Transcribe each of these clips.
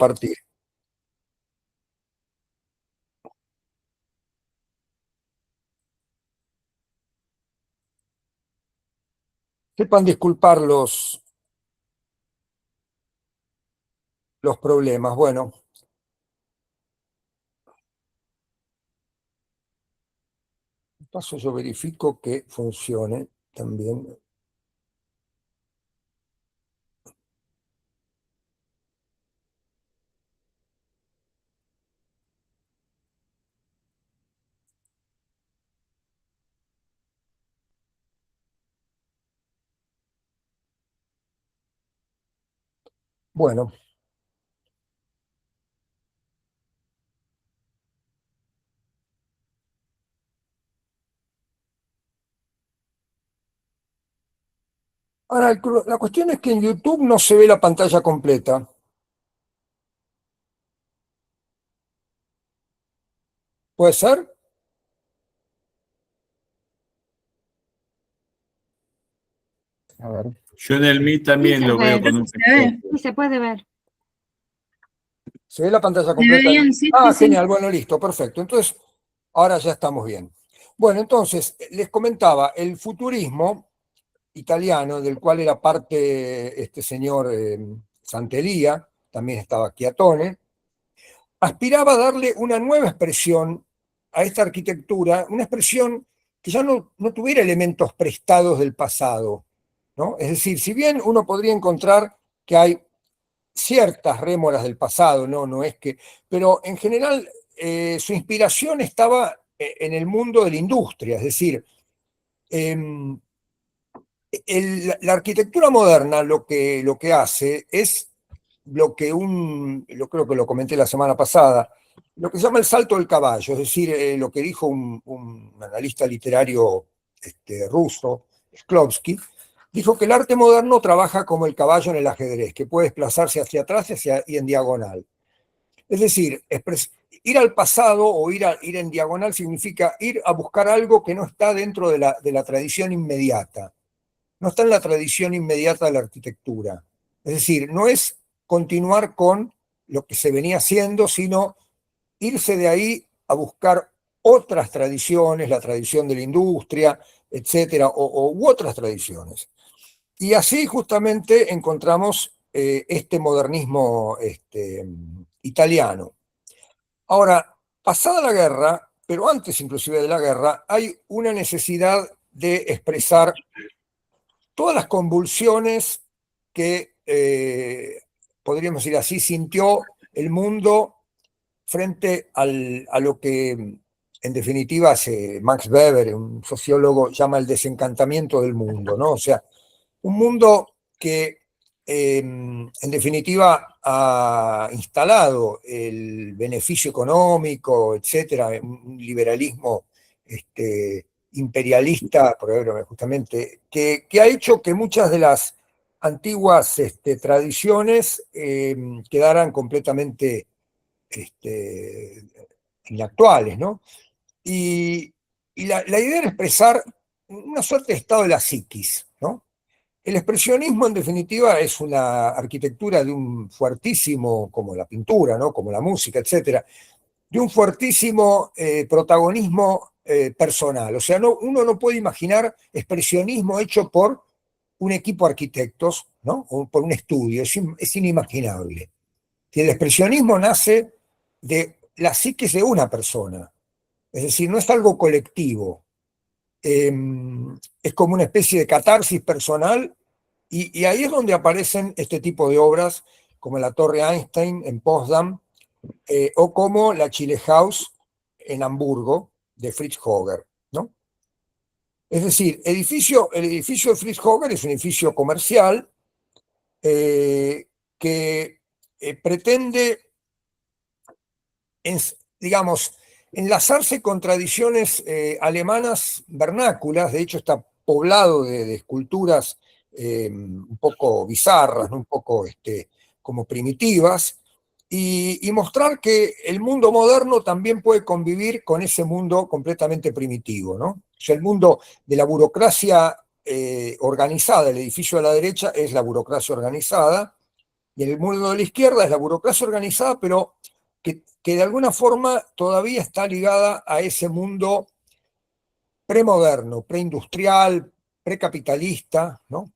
compartir. Sepan disculpar los problemas. Bueno, de paso yo verifico que funcione también. Bueno, ahora la cuestión es que en YouTube no se ve la pantalla completa. ¿Puede ser? A ver. Yo en el Meet también lo veo con un se ve, sí, se puede ver. ¿Se ve la pantalla Se ve completa? bien, sí, Ah, sí, genial, bueno, listo, perfecto. Entonces, ahora ya estamos bien. Bueno, entonces, les comentaba, el futurismo italiano, del cual era parte este señor Santelia, también estaba Chiatone, aspiraba a darle una nueva expresión a esta arquitectura, una expresión que ya no tuviera elementos prestados del pasado, ¿no? Es decir, si bien uno podría encontrar que hay ciertas rémoras del pasado, no es que, pero en general su inspiración estaba en el mundo de la industria, es decir, la arquitectura moderna lo que hace es lo creo que lo comenté la semana pasada, lo que se llama el salto del caballo, es decir, lo que dijo un analista literario ruso, Shklovsky, dijo que el arte moderno trabaja como el caballo en el ajedrez, que puede desplazarse hacia atrás y en diagonal. Es decir, ir al pasado o ir en diagonal significa ir a buscar algo que no está dentro de la tradición inmediata, no está en la tradición inmediata de la arquitectura. Es decir, no es continuar con lo que se venía haciendo, sino irse de ahí a buscar otras tradiciones, la tradición de la industria, etcétera, u otras tradiciones. Y así justamente encontramos este modernismo italiano. Ahora, pasada la guerra, pero antes inclusive de la guerra, hay una necesidad de expresar todas las convulsiones que, podríamos decir así, sintió el mundo frente a lo que, en definitiva, Max Weber, un sociólogo, llama el desencantamiento del mundo, ¿no? O sea, un mundo que, en definitiva, ha instalado el beneficio económico, etcétera, un liberalismo imperialista, justamente, que ha hecho que muchas de las antiguas tradiciones quedaran completamente inactuales, ¿no? Y, la idea era expresar una suerte de estado de la psiquis, ¿no? El expresionismo, en definitiva, es una arquitectura de un fuertísimo, como la pintura, ¿no? Como la música, etcétera, de un fuertísimo protagonismo personal. O sea, uno no puede imaginar expresionismo hecho por un equipo de arquitectos, ¿no? O por un estudio, es inimaginable. Si el expresionismo nace de la psiquis de una persona, es decir, no es algo colectivo, es como una especie de catarsis personal, y ahí es donde aparecen este tipo de obras como la Torre Einstein en Potsdam, o como la Chile House en Hamburgo de Fritz Höger, ¿no? Es decir, el edificio de Fritz Höger es un edificio comercial que pretende, digamos, enlazarse con tradiciones alemanas vernáculas. De hecho está poblado de esculturas un poco bizarras, ¿no? Un poco como primitivas, y mostrar que el mundo moderno también puede convivir con ese mundo completamente primitivo, ¿no? O sea, el mundo de la burocracia organizada, el edificio de la derecha es la burocracia organizada, Y en el mundo de la izquierda es la burocracia organizada, pero que de alguna forma todavía está ligada a ese mundo premoderno, preindustrial, precapitalista, ¿no?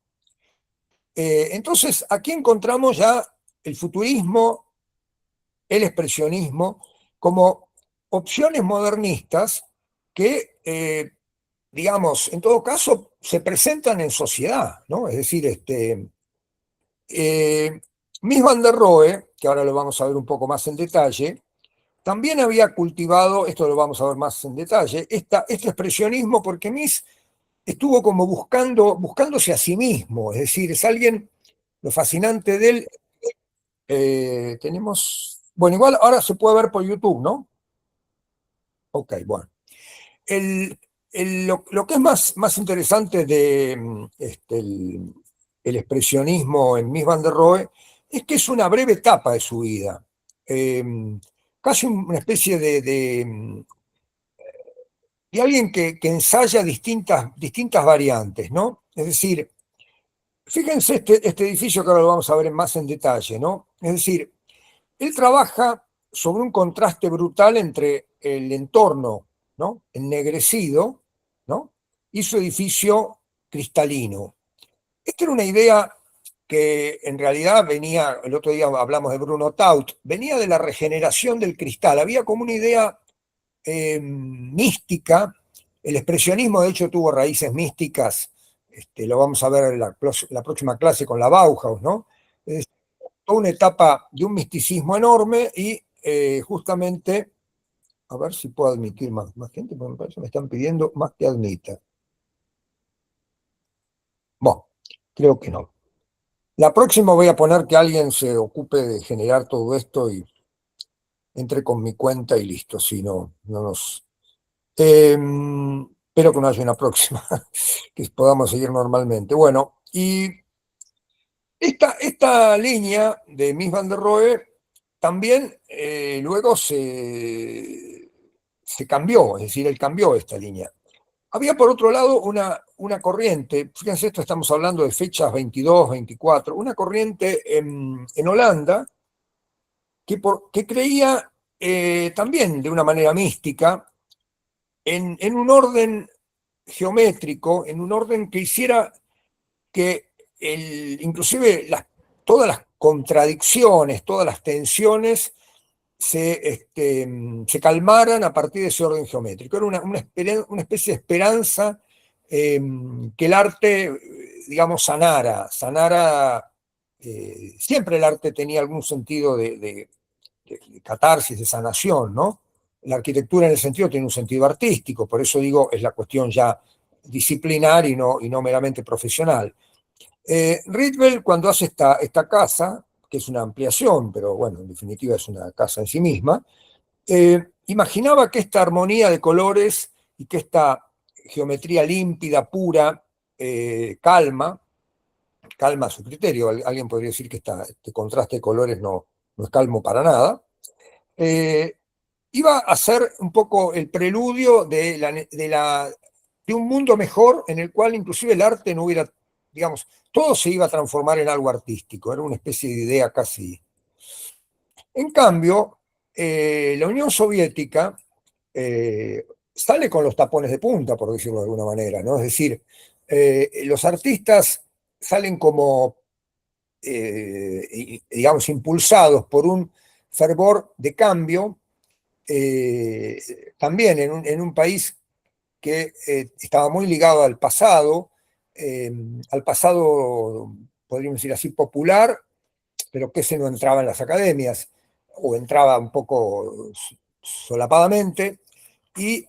Entonces, aquí encontramos ya el futurismo, el expresionismo, como opciones modernistas que, digamos, en todo caso, se presentan en sociedad, ¿no? Es decir, Mies van der Rohe, que ahora lo vamos a ver un poco más en detalle, también había cultivado, esto lo vamos a ver más en detalle, este expresionismo, porque Mies estuvo como buscándose a sí mismo, es decir, es alguien, lo fascinante de él, bueno, igual ahora se puede ver por YouTube, ¿no? Ok, bueno. Lo que es más interesante de el expresionismo en Mies van der Rohe es que es una breve etapa de su vida. Eh, Casi una especie de alguien que ensaya distintas variantes, ¿no? Es decir, fíjense este edificio que ahora lo vamos a ver más en detalle, ¿no? Es decir, él trabaja sobre un contraste brutal entre el entorno, ¿no? Ennegrecido, ¿no? Y su edificio cristalino. Esta era una idea que en realidad venía, el otro día hablamos de Bruno Taut, venía de la regeneración del cristal. Había como una idea mística. El expresionismo, de hecho, tuvo raíces místicas. Lo vamos a ver en la próxima clase con la Bauhaus, ¿no? Es toda una etapa de un misticismo enorme y justamente, a ver si puedo admitir más gente, porque me parece que me están pidiendo más que admita. Bueno, creo que no. La próxima voy a poner que alguien se ocupe de generar todo esto y entre con mi cuenta y listo, si no, no nos... espero que no haya una próxima, que podamos seguir normalmente. Bueno, y esta línea de Mies van der Rohe también luego se cambió, es decir, él cambió esta línea. Había por otro lado una corriente, fíjense, esto estamos hablando de fechas 22, 24, una corriente en Holanda que creía también de una manera mística en un orden geométrico, en un orden que hiciera que inclusive todas las contradicciones, todas las tensiones se calmaran a partir de ese orden geométrico. Era una especie de esperanza que el arte, digamos, sanara. Siempre el arte tenía algún sentido de catarsis, de sanación, ¿no? La arquitectura en el sentido tiene un sentido artístico, por eso digo, es la cuestión ya disciplinar y no meramente profesional. Rietveld, cuando hace esta casa, que es una ampliación, pero bueno, en definitiva es una casa en sí misma, imaginaba que esta armonía de colores y que esta geometría límpida, pura, calma a su criterio, alguien podría decir que este contraste de colores no es calmo para nada, eh, iba a ser un poco el preludio de un mundo mejor en el cual inclusive el arte no hubiera, digamos, todo se iba a transformar en algo artístico, era una especie de idea casi. En cambio, la Unión Soviética sale con los tapones de punta, por decirlo de alguna manera, ¿no? Es decir, los artistas salen como, digamos, impulsados por un fervor de cambio, también en un país que estaba muy ligado al pasado, podríamos decir así, popular, pero que ese no entraba en las academias, o entraba un poco solapadamente, y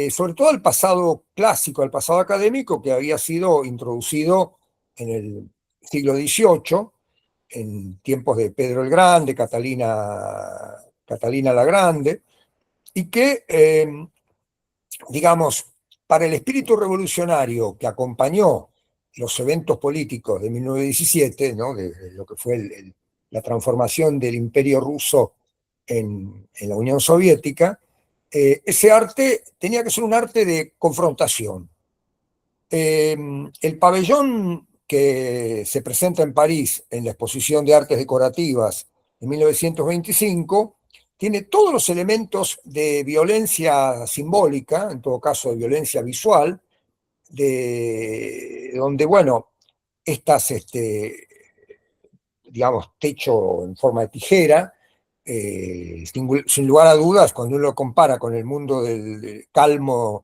sobre todo al pasado clásico, al pasado académico que había sido introducido en el siglo XVIII, en tiempos de Pedro el Grande, Catalina la Grande, y que, digamos, para el espíritu revolucionario que acompañó los eventos políticos de 1917, ¿no? de lo que fue la transformación del imperio ruso en la Unión Soviética, ese arte tenía que ser un arte de confrontación. El pabellón que se presenta en París en la Exposición de Artes Decorativas en 1925, tiene todos los elementos de violencia simbólica, en todo caso de violencia visual, donde, bueno, estas, digamos, techo en forma de tijera, sin lugar a dudas, cuando uno lo compara con el mundo del calmo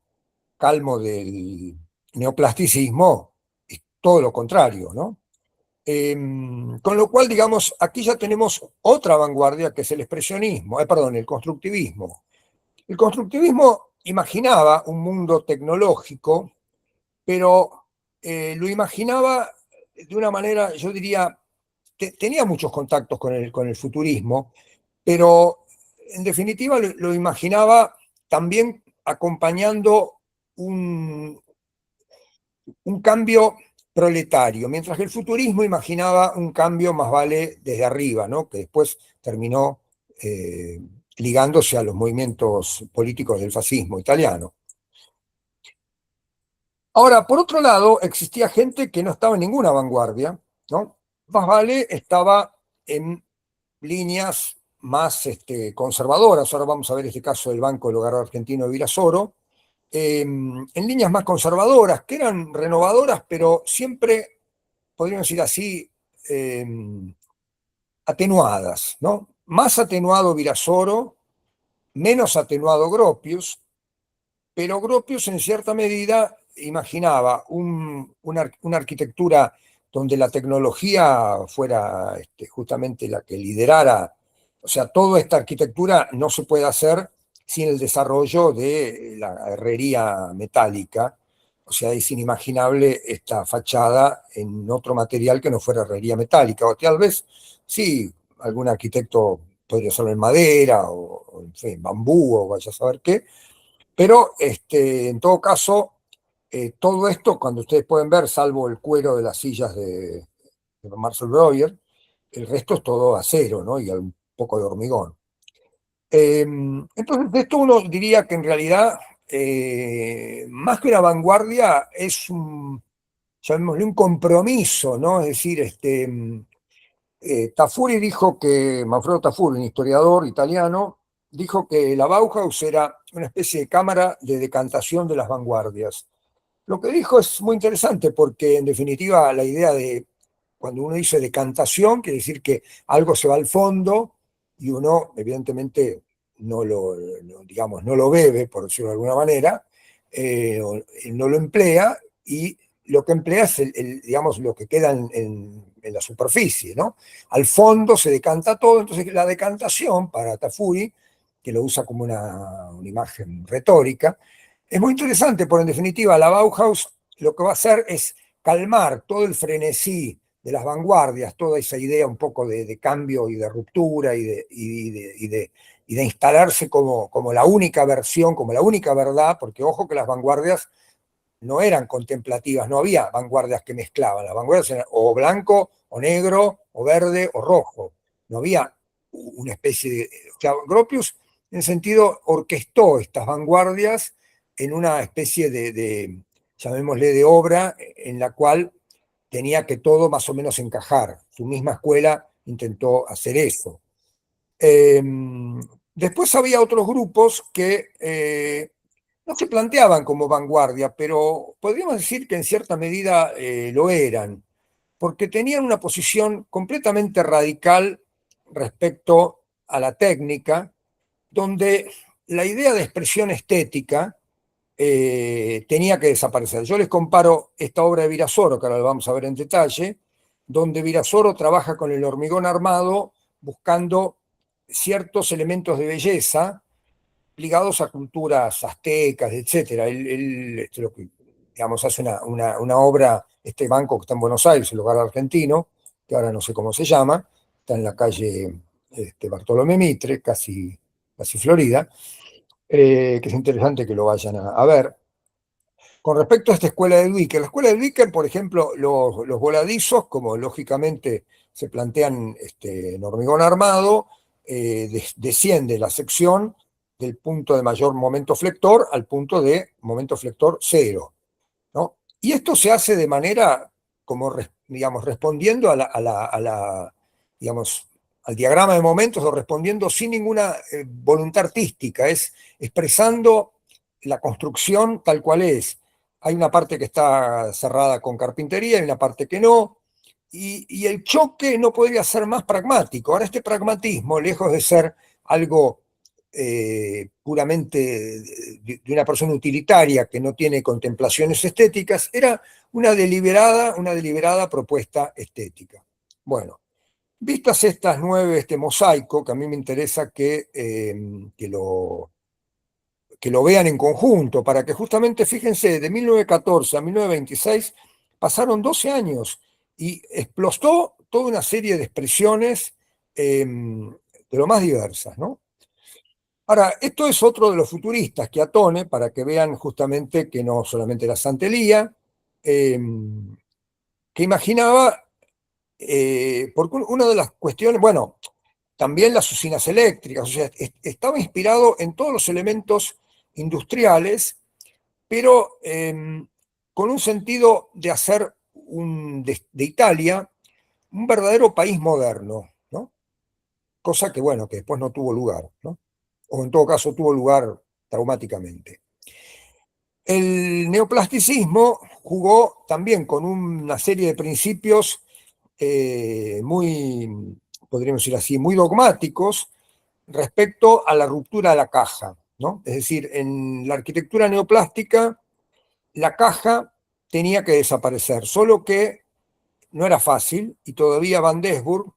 del neoplasticismo, es todo lo contrario, ¿no? Con lo cual, digamos, aquí ya tenemos otra vanguardia que es el expresionismo, perdón, el constructivismo. El constructivismo imaginaba un mundo tecnológico, pero lo imaginaba de una manera, yo diría, tenía muchos contactos con el futurismo, pero en definitiva lo imaginaba también acompañando un, un cambio proletario, mientras que el futurismo imaginaba un cambio más vale desde arriba, ¿no? Que después terminó ligándose a los movimientos políticos del fascismo italiano. Ahora, por otro lado, existía gente que no estaba en ninguna vanguardia, ¿no? Más vale estaba en líneas más conservadoras. Ahora vamos a ver este caso del Banco del Hogar Argentino de Virasoro, en líneas más conservadoras, que eran renovadoras, pero siempre, podríamos decir así, eh, atenuadas, ¿no? Más atenuado Virasoro, menos atenuado Gropius, pero Gropius en cierta medida imaginaba una arquitectura donde la tecnología fuera justamente la que liderara. O sea, toda esta arquitectura no se puede hacer sin el desarrollo de la herrería metálica. O sea, es inimaginable esta fachada en otro material que no fuera herrería metálica. O tal vez, sí, algún arquitecto podría hacerlo en madera o en fin, bambú o vaya a saber qué, pero en todo caso, todo esto, cuando ustedes pueden ver, salvo el cuero de las sillas de Marcel Breuer, el resto es todo acero, ¿no? Y un poco de hormigón. Entonces, de esto uno diría que en realidad, más que una vanguardia, es llamémosle un compromiso, ¿no? Es decir, Tafuri dijo que, Manfredo Tafuri, un historiador italiano, dijo que la Bauhaus era una especie de cámara de decantación de las vanguardias. Lo que dijo es muy interesante porque en definitiva la idea de cuando uno dice decantación quiere decir que algo se va al fondo y uno evidentemente digamos, no lo bebe, por decirlo de alguna manera, no lo emplea y lo que emplea es digamos, lo que queda en la superficie, ¿no? Al fondo se decanta todo, entonces la decantación para Tafuri, que lo usa como una imagen retórica, es muy interesante porque en definitiva la Bauhaus lo que va a hacer es calmar todo el frenesí de las vanguardias, toda esa idea un poco de cambio y de ruptura y de instalarse como la única versión, como la única verdad, porque ojo que las vanguardias no eran contemplativas, no había vanguardias que mezclaban, las vanguardias eran o blanco, o negro, o verde, o rojo, no había una especie de... O sea, Gropius en sentido orquestó estas vanguardias en una especie llamémosle, de obra en la cual tenía que todo más o menos encajar. Su misma escuela intentó hacer eso. Después había otros grupos que no se planteaban como vanguardia, pero podríamos decir que en cierta medida lo eran, porque tenían una posición completamente radical respecto a la técnica, donde la idea de expresión estética tenía que desaparecer. Yo les comparo esta obra de Virasoro, que ahora la vamos a ver en detalle, donde Virasoro trabaja con el hormigón armado buscando ciertos elementos de belleza ligados a culturas aztecas, etcétera. Él digamos, hace una obra, este banco que está en Buenos Aires, el Hogar Argentino, que ahora no sé cómo se llama, está en la calle Bartolomé Mitre, casi Florida, que es interesante que lo vayan a ver. Con respecto a esta escuela de Dwicker, la escuela de Dwicker, por ejemplo, los voladizos, como lógicamente se plantean en hormigón armado, desciende la sección del punto de mayor momento flector al punto de momento flector cero, ¿no? Y esto se hace de manera como digamos, respondiendo digamos, al diagrama de momentos o respondiendo sin ninguna voluntad artística, es expresando la construcción tal cual es. Hay una parte que está cerrada con carpintería y una parte que no, y el choque no podría ser más pragmático. Ahora, este pragmatismo, lejos de ser algo puramente de una persona utilitaria que no tiene contemplaciones estéticas, era una deliberada propuesta estética. Bueno, vistas estas 9, este mosaico, que a mí me interesa que lo vean en conjunto, para que justamente, fíjense, de 1914 a 1926 pasaron 12 años y explotó toda una serie de expresiones de lo más diversas, ¿no? Ahora, esto es otro de los futuristas que atone, para que vean justamente que no solamente la santería, que imaginaba, porque una de las cuestiones, bueno, también las usinas eléctricas, o sea, estaba inspirado en todos los elementos industriales, pero con un sentido de hacer de Italia un verdadero país moderno, ¿no? Cosa que, bueno, que después no tuvo lugar, ¿no? O en todo caso tuvo lugar traumáticamente. El neoplasticismo jugó también con una serie de principios muy, podríamos decir así, muy dogmáticos respecto a la ruptura de la caja, ¿no? Es decir, en la arquitectura neoplástica, la caja tenía que desaparecer, solo que no era fácil y todavía Van Desburg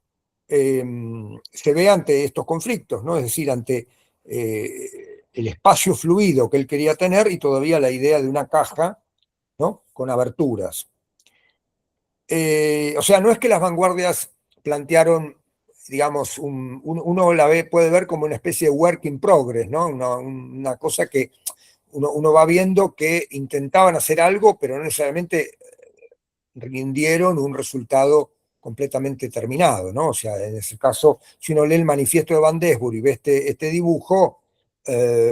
se ve ante estos conflictos, ¿no? Es decir, ante el espacio fluido que él quería tener y todavía la idea de una caja, ¿no? Con aberturas. O sea, no es que las vanguardias plantearon, digamos, uno la puede ver como una especie de work in progress, ¿no? Una cosa que uno va viendo que intentaban hacer algo, pero no necesariamente rindieron un resultado completamente terminado, ¿no? O sea, en ese caso, si uno lee el manifiesto de Van Desburg y ve este dibujo,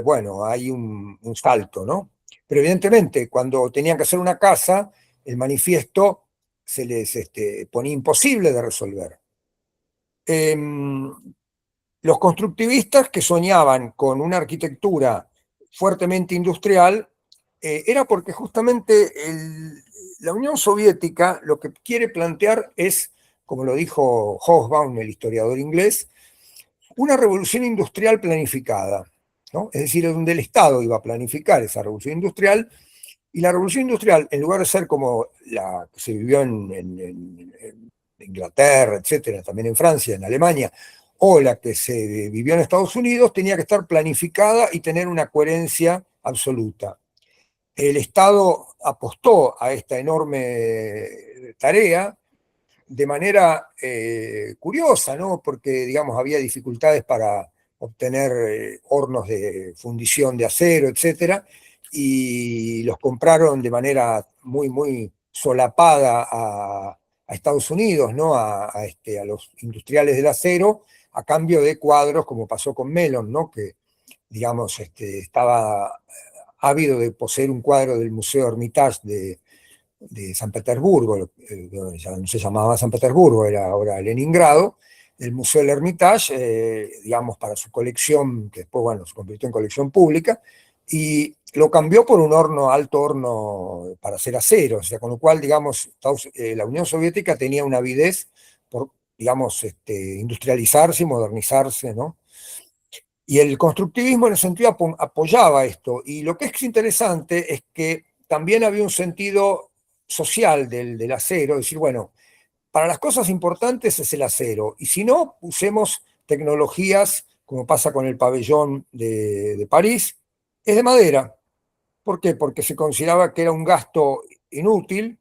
bueno, hay un salto, ¿no? Pero evidentemente, cuando tenían que hacer una casa, el manifiesto se les ponía imposible de resolver. Los constructivistas que soñaban con una arquitectura fuertemente industrial, era porque justamente la Unión Soviética lo que quiere plantear es, como lo dijo Hobsbawm, el historiador inglés, una revolución industrial planificada, ¿no? Es decir, donde el Estado iba a planificar esa revolución industrial, y la revolución industrial, en lugar de ser como la que se vivió en Inglaterra, etcétera, también en Francia, en Alemania, o la que se vivió en Estados Unidos, tenía que estar planificada y tener una coherencia absoluta. El Estado apostó a esta enorme tarea de manera curiosa, ¿no? Porque, digamos, había dificultades para obtener hornos de fundición de acero, etcétera, y los compraron de manera muy solapada a Estados Unidos, ¿no? A los industriales del acero, a cambio de cuadros, como pasó con Mellon, ¿no? Que, digamos, estaba ávido de poseer un cuadro del Museo Hermitage de San Petersburgo, ya no se llamaba San Petersburgo, era ahora Leningrado, el Museo del Hermitage, digamos, para su colección, que después, bueno, se convirtió en colección pública, y lo cambió por un horno, alto horno para hacer acero, o sea, con lo cual, digamos, la Unión Soviética tenía una avidez por, digamos, industrializarse y modernizarse, ¿no? Y el constructivismo en ese sentido apoyaba esto. Y lo que es interesante es que también había un sentido social del acero, es decir, bueno, para las cosas importantes es el acero, y si no, usemos tecnologías, como pasa con el pabellón de París, es de madera. ¿Por qué? Porque se consideraba que era un gasto inútil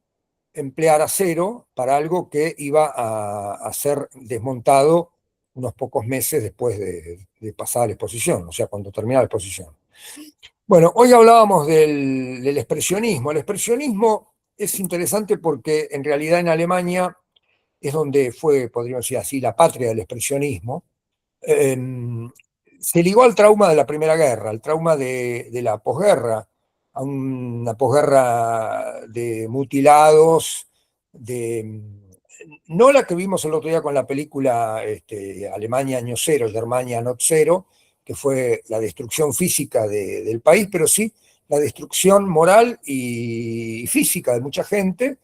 emplear acero para algo que iba a ser desmontado unos pocos meses después de pasar la exposición, o sea, cuando termina la exposición. Bueno, hoy hablábamos del expresionismo. El expresionismo es interesante porque en realidad en Alemania es donde fue, podríamos decir así, la patria del expresionismo. Eh, Se ligó al trauma de la Primera Guerra, al trauma de la posguerra, a una posguerra de mutilados, de no la que vimos el otro día con la película Alemania Año Cero, Germania Not Zero, que fue la destrucción física del país, pero sí la destrucción moral y física de mucha gente,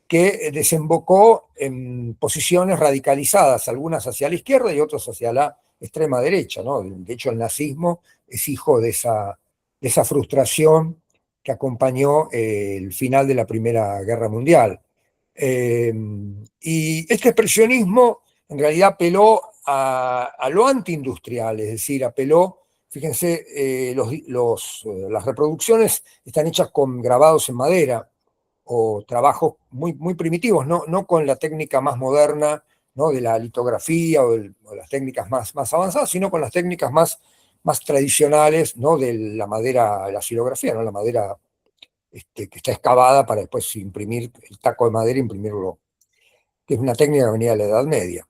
que desembocó en posiciones radicalizadas, algunas hacia la izquierda y otras hacia la extrema derecha, ¿no? De hecho, el nazismo es hijo de esa frustración que acompañó el final de la Primera Guerra Mundial. Y este expresionismo en realidad apeló a lo antiindustrial, es decir, apeló, fíjense, las reproducciones están hechas con grabados en madera o trabajos muy primitivos, no con la técnica más moderna, ¿no? De la litografía o las técnicas más avanzadas, sino con las técnicas más tradicionales, ¿no? De la madera, la xilografía, ¿no? La madera que está excavada para después imprimir el taco de madera e imprimirlo, que es una técnica que venía de la Edad Media.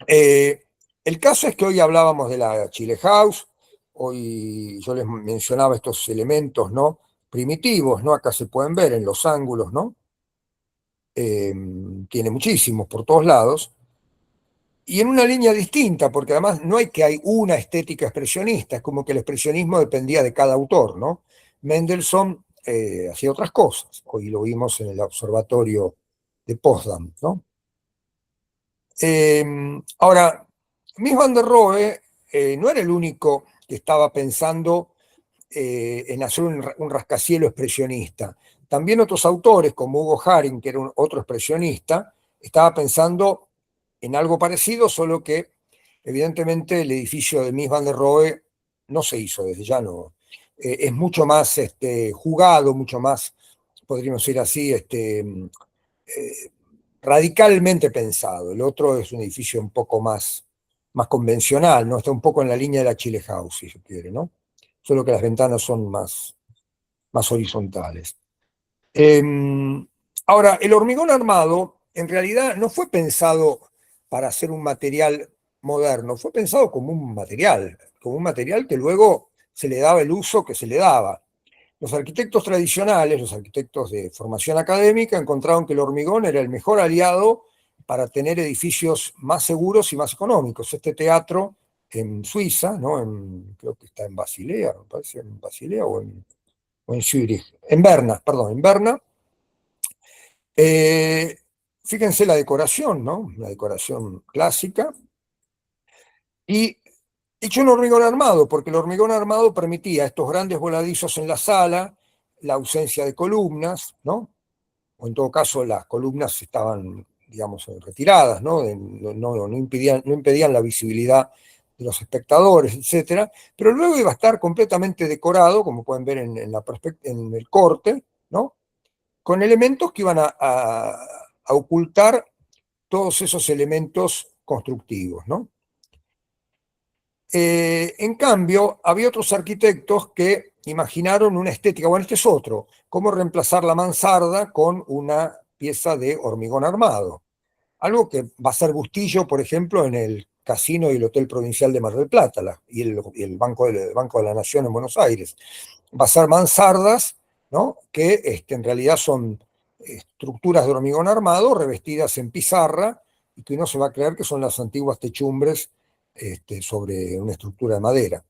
El caso es que hoy hablábamos de la Chile House, hoy yo les mencionaba estos elementos, ¿no? Primitivos, ¿no? Acá se pueden ver en los ángulos, ¿no? Tiene muchísimos por todos lados, y en una línea distinta, porque además no hay que hay una estética expresionista, es como que el expresionismo dependía de cada autor, ¿no? Mendelssohn hacía otras cosas, hoy lo vimos en el observatorio de Potsdam, ¿no? Ahora, Mies van der Rohe no era el único que estaba pensando en hacer un rascacielos expresionista. También otros autores, como Hugo Haring, que era otro expresionista, estaba pensando en algo parecido, solo que evidentemente el edificio de Mies van der Rohe no se hizo, desde ya no. Es mucho más jugado, mucho más, podríamos decir así, radicalmente pensado. El otro es un edificio un poco más convencional, ¿no? Está un poco en la línea de la Chile House, si se quiere, ¿no? Solo que las ventanas son más horizontales. Ahora, el hormigón armado en realidad no fue pensado para hacer un material moderno, fue pensado como un material que luego se le daba el uso que se le daba. Los arquitectos tradicionales, los arquitectos de formación académica, encontraron que el hormigón era el mejor aliado para tener edificios más seguros y más económicos. Este teatro en Suiza, ¿no? Creo que está en Basilea, me parece, en Basilea o en Zúrich, en Berna, perdón, en Berna. Fíjense la decoración, ¿no? La decoración clásica. Y hecho en hormigón armado, porque el hormigón armado permitía estos grandes voladizos en la sala, la ausencia de columnas, ¿no? O en todo caso las columnas estaban, digamos, retiradas, ¿no? No impedían la visibilidad de los espectadores, etcétera, pero luego iba a estar completamente decorado, como pueden ver en el corte, ¿no? Con elementos que iban a ocultar todos esos elementos constructivos, ¿no? En cambio, había otros arquitectos que imaginaron una estética, bueno, este es otro, cómo reemplazar la mansarda con una pieza de hormigón armado. Algo que va a ser Bustillo, por ejemplo, en el Casino y el Hotel Provincial de Mar del Plata y el Banco de la Nación en Buenos Aires. Va a ser mansardas, ¿no? Que en realidad son estructuras de hormigón armado revestidas en pizarra y que uno se va a creer que son las antiguas techumbres sobre una estructura de madera.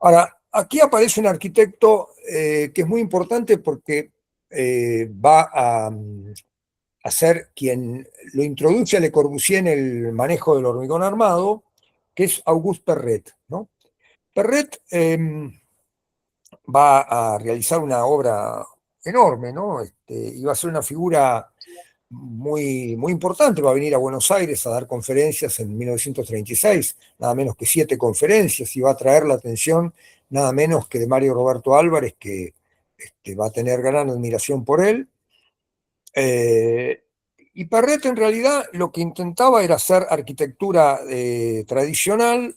Ahora, aquí aparece un arquitecto que es muy importante porque va a ser quien lo introduce a Le Corbusier en el manejo del hormigón armado, que es Auguste Perret, ¿no? Perret va a realizar una obra enorme, ¿no? Y va a ser una figura muy importante, va a venir a Buenos Aires a dar conferencias en 1936, nada menos que 7 conferencias, y va a traer la atención nada menos que de Mario Roberto Álvarez, que va a tener gran admiración por él. Y Perret en realidad lo que intentaba era hacer arquitectura tradicional,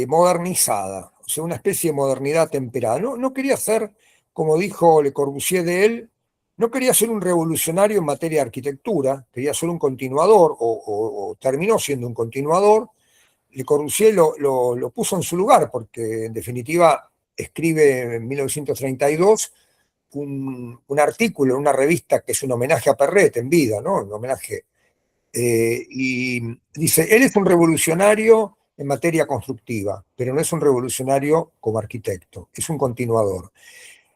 modernizada, o sea, una especie de modernidad temperada. No quería ser, como dijo Le Corbusier de él, no quería ser un revolucionario en materia de arquitectura, quería ser un continuador, o terminó siendo un continuador. Le Corbusier lo puso en su lugar, porque en definitiva escribe en 1932 un artículo en una revista que es un homenaje a Perret en vida, ¿no? Un homenaje. Y dice, él es un revolucionario en materia constructiva, pero no es un revolucionario como arquitecto, es un continuador.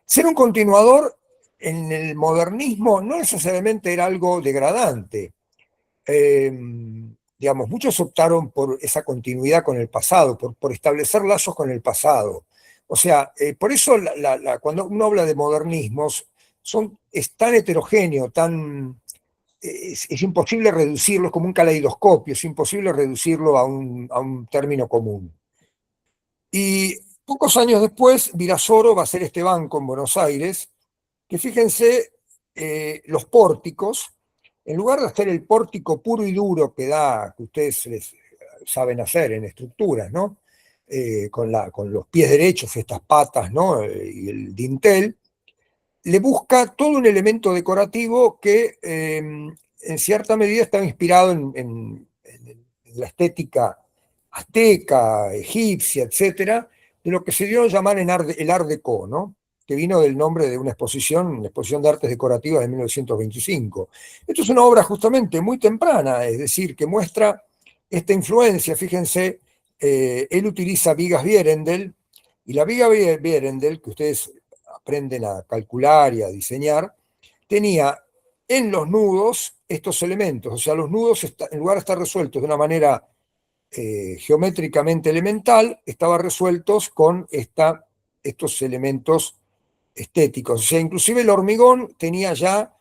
Ser un continuador en el modernismo no necesariamente era algo degradante. Eh, digamos, muchos optaron por esa continuidad con el pasado, por establecer lazos con el pasado. O sea, por eso cuando uno habla de modernismos, es tan heterogéneo, es imposible reducirlo, es como un caleidoscopio, es imposible reducirlo a un término común. Y pocos años después, Virasoro va a hacer este banco en Buenos Aires, que fíjense, los pórticos, en lugar de hacer el pórtico puro y duro que ustedes saben hacer en estructuras, ¿no? Con los pies derechos, estas patas, ¿no? Y el dintel, le busca todo un elemento decorativo que en cierta medida está inspirado en la estética azteca, egipcia, etcétera, de lo que se dio a llamar el Art Deco, ¿no? Que vino del nombre de una exposición de artes decorativas de 1925. Esto es una obra justamente muy temprana, es decir, que muestra esta influencia. Fíjense, él utiliza vigas Vierendel, y la viga Vierendel, que ustedes aprenden a calcular y a diseñar, tenía en los nudos estos elementos. O sea, los nudos, en lugar de estar resueltos de una manera geométricamente elemental, estaban resueltos con estos elementos estéticos. O sea, inclusive el hormigón tenía ya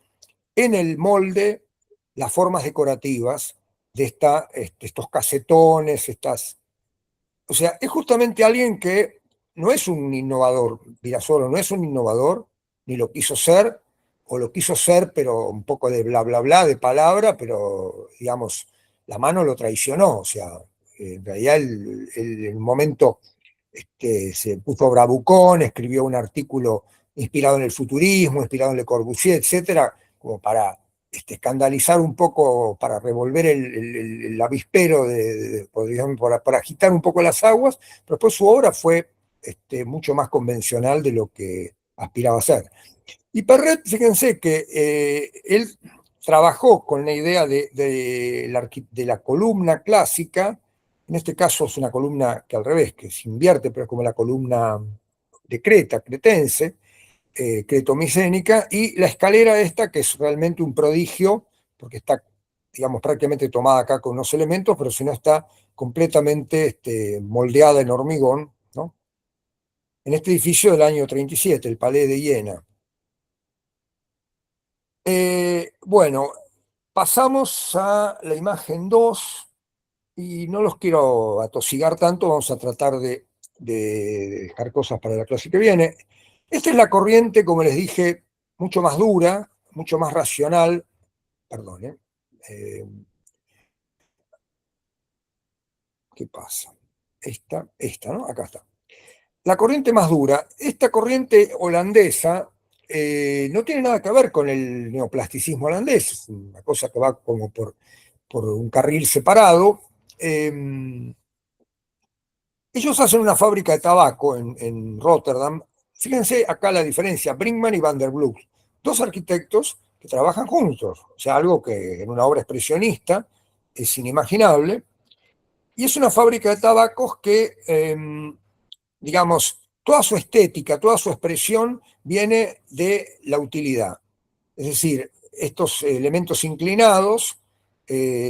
en el molde las formas decorativas de estos casetones, o sea, es justamente alguien que no es un innovador, Virasoro no es un innovador, ni lo quiso ser, o lo quiso ser, pero un poco de bla, bla, bla, de palabra, pero, digamos, la mano lo traicionó, o sea, en realidad el momento se puso bravucón, escribió un artículo inspirado en el futurismo, inspirado en Le Corbusier, etcétera, como para escandalizar un poco, para revolver el avispero, digamos, para agitar un poco las aguas, pero después su obra fue mucho más convencional de lo que aspiraba a ser. Y Perret, fíjense que él trabajó con la idea de la columna clásica. En este caso es una columna que al revés, que se invierte, pero es como la columna de Creta, cretense, cretomicénica, y la escalera esta, que es realmente un prodigio, porque está, digamos, prácticamente tomada acá con unos elementos, pero si no está completamente moldeada en hormigón, ¿no? En este edificio del año 37, el Palais de Iena. Bueno, pasamos a la imagen 2 y no los quiero atosigar tanto, vamos a tratar de dejar cosas para la clase que viene. Esta es la corriente, como les dije, mucho más dura, mucho más racional. Perdón, ¿qué pasa? Esta, ¿no? Acá está. La corriente más dura, esta corriente holandesa no tiene nada que ver con el neoplasticismo holandés, es una cosa que va como por un carril separado. Ellos hacen una fábrica de tabaco en Rotterdam. Fíjense acá la diferencia, Brinkmann y Van der Broek, dos arquitectos que trabajan juntos, o sea, algo que en una obra expresionista es inimaginable. Y es una fábrica de tabacos que, digamos, toda su estética, toda su expresión viene de la utilidad. Es decir, estos elementos inclinados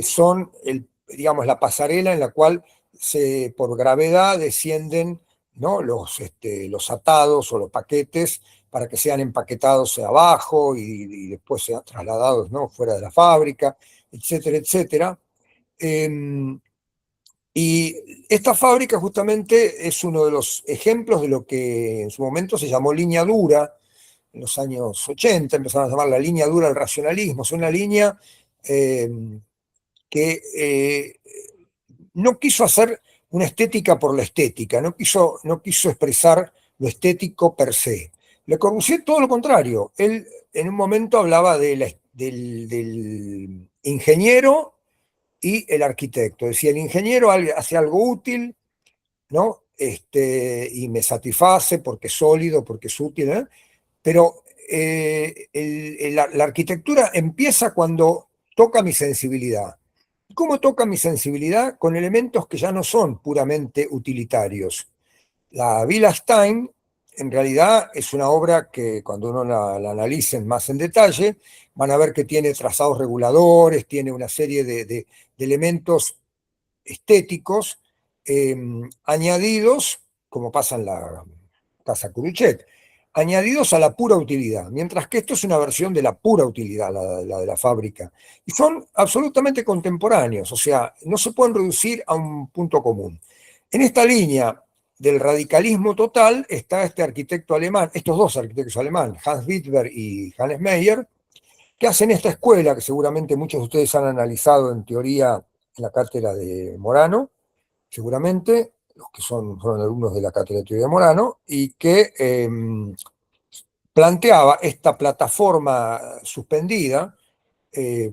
son, digamos, la pasarela en la cual por gravedad descienden, ¿no? los atados o los paquetes para que sean empaquetados abajo y después sean trasladados, ¿no? fuera de la fábrica, etcétera, etcétera. Y esta fábrica justamente es uno de los ejemplos de lo que en su momento se llamó línea dura. En los años 80 empezaron a llamar la línea dura del racionalismo. Es una línea eh, que no quiso hacer una estética por la estética, no quiso expresar lo estético per se. Le Corbusier todo lo contrario. Él en un momento hablaba del ingeniero y el arquitecto. Decía, el ingeniero hace algo útil, ¿no? Y me satisface porque es sólido, porque es útil, ¿eh? Pero la arquitectura empieza cuando toca mi sensibilidad. ¿Cómo toca mi sensibilidad? Con elementos que ya no son puramente utilitarios. La Villa Stein, en realidad, es una obra que cuando uno la analice más en detalle, van a ver que tiene trazados reguladores, tiene una serie de elementos estéticos añadidos, como pasa en la Casa Curuchet, añadidos a la pura utilidad, mientras que esto es una versión de la pura utilidad, la de la fábrica. Y son absolutamente contemporáneos, o sea, no se pueden reducir a un punto común. En esta línea del radicalismo total está este arquitecto alemán, estos dos arquitectos alemanes, Hans Wittberg y Hannes Meyer, que hacen esta escuela que seguramente muchos de ustedes han analizado en teoría en la cátedra de Morano, seguramente, los que fueron alumnos de la cátedra de teoría de Morano, y que planteaba esta plataforma suspendida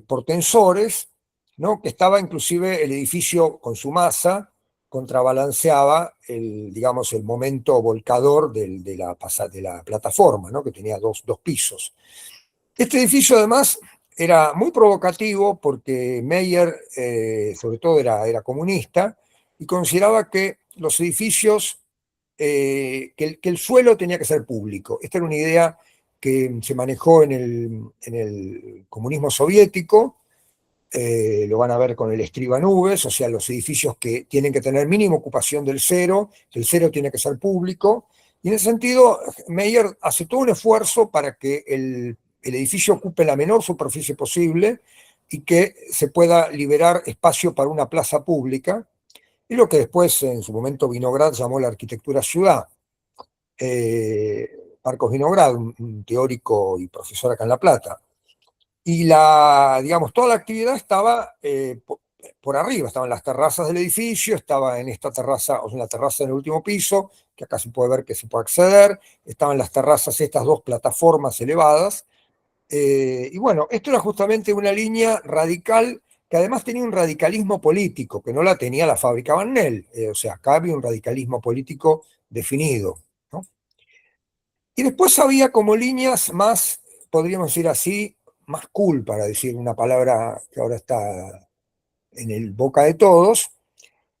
por tensores, ¿no? Que estaba inclusive el edificio con su masa, contrabalanceaba digamos, el momento volcador de la plataforma, ¿no? Que tenía dos pisos. Este edificio además era muy provocativo porque Meyer, sobre todo, era comunista y consideraba que los edificios, que el suelo tenía que ser público. Esta era una idea que se manejó en el comunismo soviético, lo van a ver con el escribanubes, o sea, los edificios que tienen que tener mínima ocupación del cero, que el cero tiene que ser público, y en ese sentido Meyer hace todo un esfuerzo para que el edificio ocupe la menor superficie posible y que se pueda liberar espacio para una plaza pública, y lo que después en su momento Vinograd llamó la arquitectura ciudad. Marcos Vinograd, un teórico y profesor acá en La Plata. Y digamos, toda la actividad estaba por arriba, estaban las terrazas del edificio, estaba en esta terraza, o sea, en la terraza en el último piso, que acá se puede ver que se puede acceder, estaban las terrazas, estas dos plataformas elevadas, y bueno, esto era justamente una línea radical que además tenía un radicalismo político, que no la tenía la fábrica Van o sea, acá había un radicalismo político definido, ¿no? Y después había como líneas más, podríamos decir así, más cool, para decir una palabra que ahora está en el boca de todos.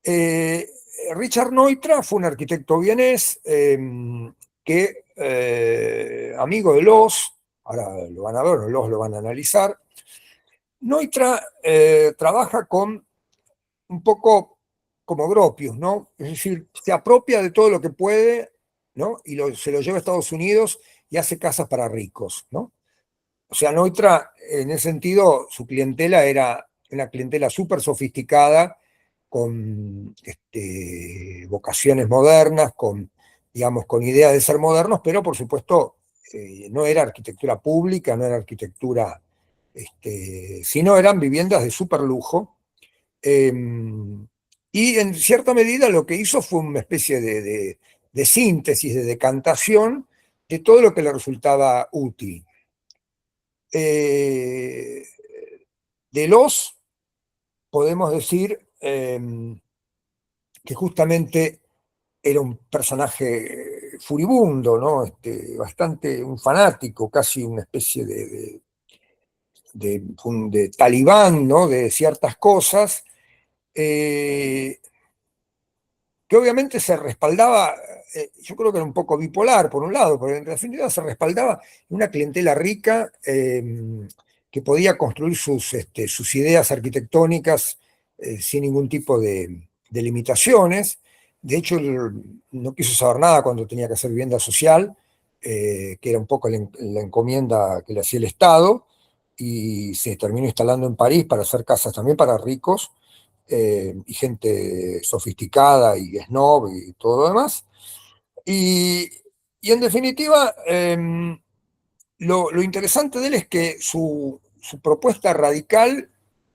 Eh, Richard Neutra fue un arquitecto vienés que, amigo de Loos, ahora lo van a ver, Loos lo van a analizar. Neutra trabaja con un poco como Gropius, ¿no? Es decir, se apropia de todo lo que puede, ¿no? Y se lo lleva a Estados Unidos y hace casas para ricos, ¿no? O sea, Neutra, en ese sentido, su clientela era una clientela súper sofisticada, con vocaciones modernas, digamos, con ideas de ser modernos, pero por supuesto no era arquitectura pública, no era arquitectura, sino eran viviendas de súper lujo. Y en cierta medida lo que hizo fue una especie de síntesis, de decantación de todo lo que le resultaba útil. De Loos podemos decir que justamente era un personaje furibundo, ¿no? Bastante un fanático, casi una especie de talibán, ¿no? De ciertas cosas, que obviamente se respaldaba, yo creo que era un poco bipolar por un lado, pero en definitiva se respaldaba en una clientela rica que podía construir sus ideas arquitectónicas sin ningún tipo de limitaciones. De hecho, él no quiso saber nada cuando tenía que hacer vivienda social, que era un poco la encomienda que le hacía el Estado, y se terminó instalando en París para hacer casas también para ricos, y gente sofisticada y snob y todo lo demás. Y, y en definitiva, lo interesante de él es que su propuesta radical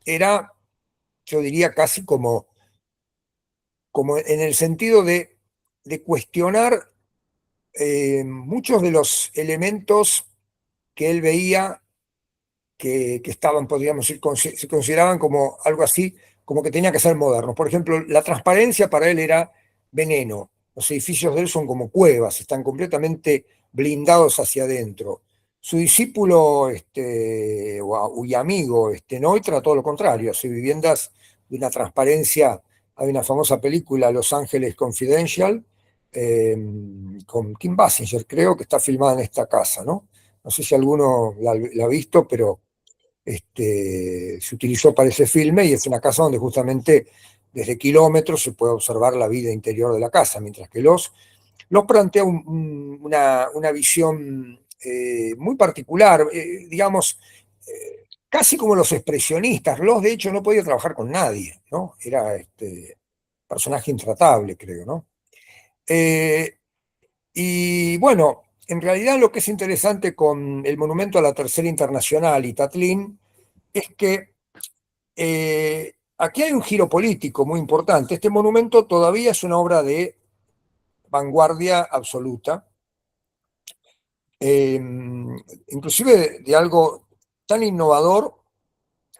era, yo diría, casi como en el sentido de cuestionar muchos de los elementos que él veía que estaban, podríamos decir, se consideraban como algo así, como que tenía que ser modernos. Por ejemplo, la transparencia para él era veneno. Los edificios de él son como cuevas, están completamente blindados hacia adentro. Su discípulo y amigo Neutra, todo lo contrario, hace viviendas de una transparencia. Hay una famosa película, Los Ángeles Confidential, eh, con Kim Basinger, creo, que está filmada en esta casa, ¿no? No sé si alguno la ha visto, pero se utilizó para ese filme y es una casa donde justamente desde kilómetros se puede observar la vida interior de la casa, mientras que los plantea una visión muy particular, digamos, casi como los expresionistas. Los, de hecho, no podía trabajar con nadie, ¿no? Era personaje intratable, creo, ¿no? Eh, y bueno, en realidad lo que es interesante con el Monumento a la Tercera Internacional y Tatlín es que aquí hay un giro político muy importante. Este monumento todavía es una obra de vanguardia absoluta, eh, inclusive de algo tan innovador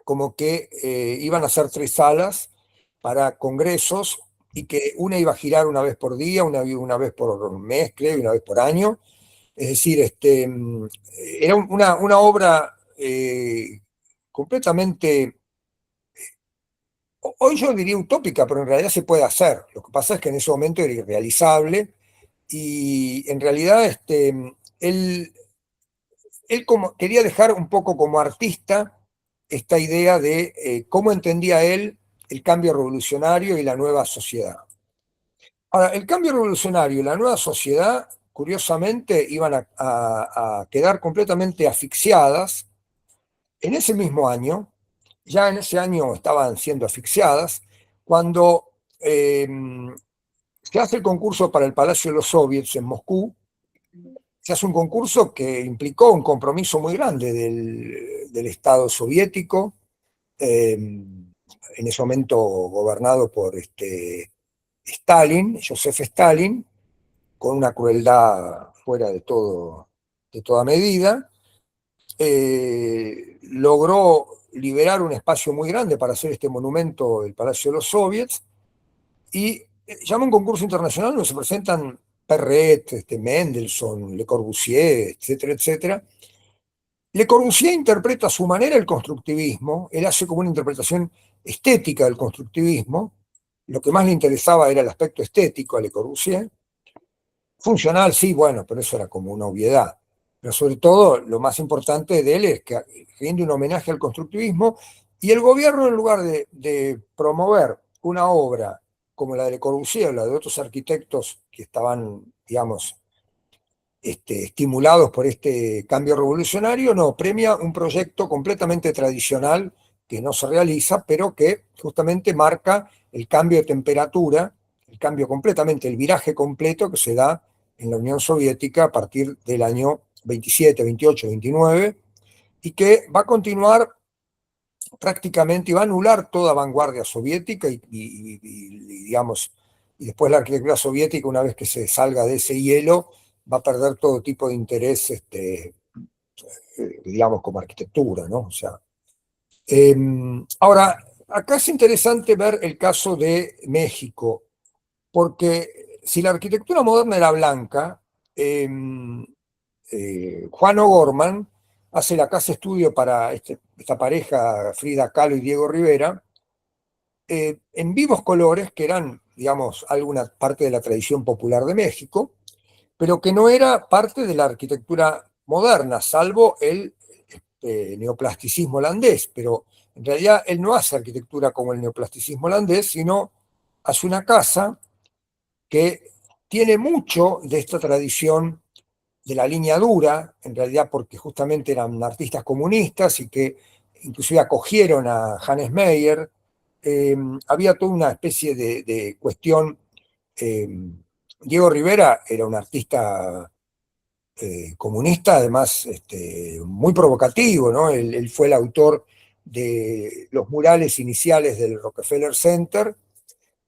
como que iban a ser 3 salas para congresos y que una iba a girar una vez por día, una vez por mes, creo, y una vez por año. Es decir, era una obra completamente, hoy yo diría utópica, pero en realidad se puede hacer. Lo que pasa es que en ese momento era irrealizable y en realidad él, él como, quería dejar un poco como artista esta idea de cómo entendía él el cambio revolucionario y la nueva sociedad. Ahora, el cambio revolucionario y la nueva sociedad, curiosamente, iban a quedar completamente asfixiadas en ese mismo año. Ya en ese año estaban siendo asfixiadas cuando se hace el concurso para el Palacio de los Soviets en Moscú. Se hace un concurso que implicó un compromiso muy grande del Estado soviético, en ese momento gobernado por Stalin, Joseph Stalin, con una crueldad fuera de toda medida. Logró liberar un espacio muy grande para hacer este monumento del Palacio de los Soviets y llama un concurso internacional donde se presentan Perret, Mendelssohn, Le Corbusier, etcétera, etcétera. Le Corbusier interpreta a su manera el constructivismo, él hace como una interpretación estética del constructivismo, lo que más le interesaba era el aspecto estético a Le Corbusier. Funcional, sí, bueno, pero eso era como una obviedad. Pero sobre todo, lo más importante de él es que rinde un homenaje al constructivismo y el gobierno, en lugar de promover una obra como la de Le Corbusier o la de otros arquitectos que estaban, digamos, estimulados por este cambio revolucionario, no, premia un proyecto completamente tradicional que no se realiza, pero que justamente marca el cambio de temperatura, el cambio completamente, el viraje completo que se da en la Unión Soviética a partir del año 27, 28, 29, y que va a continuar prácticamente, y va a anular toda vanguardia soviética digamos, y después la arquitectura soviética, una vez que se salga de ese hielo, va a perder todo tipo de interés, digamos, como arquitectura, ¿no? O sea, ahora, acá es interesante ver el caso de México, porque si la arquitectura moderna era blanca, Juan O'Gorman hace la casa estudio para esta pareja, Frida Kahlo y Diego Rivera, en vivos colores, que eran, digamos, alguna parte de la tradición popular de México, pero que no era parte de la arquitectura moderna, salvo el neoplasticismo holandés. Pero en realidad él no hace arquitectura como el neoplasticismo holandés, sino hace una casa que tiene mucho de esta tradición de la línea dura, en realidad porque justamente eran artistas comunistas y que inclusive acogieron a Hannes Meyer. Había toda una especie de cuestión. eh, Diego Rivera era un artista comunista, además muy provocativo, ¿no? Él fue el autor de los murales iniciales del Rockefeller Center,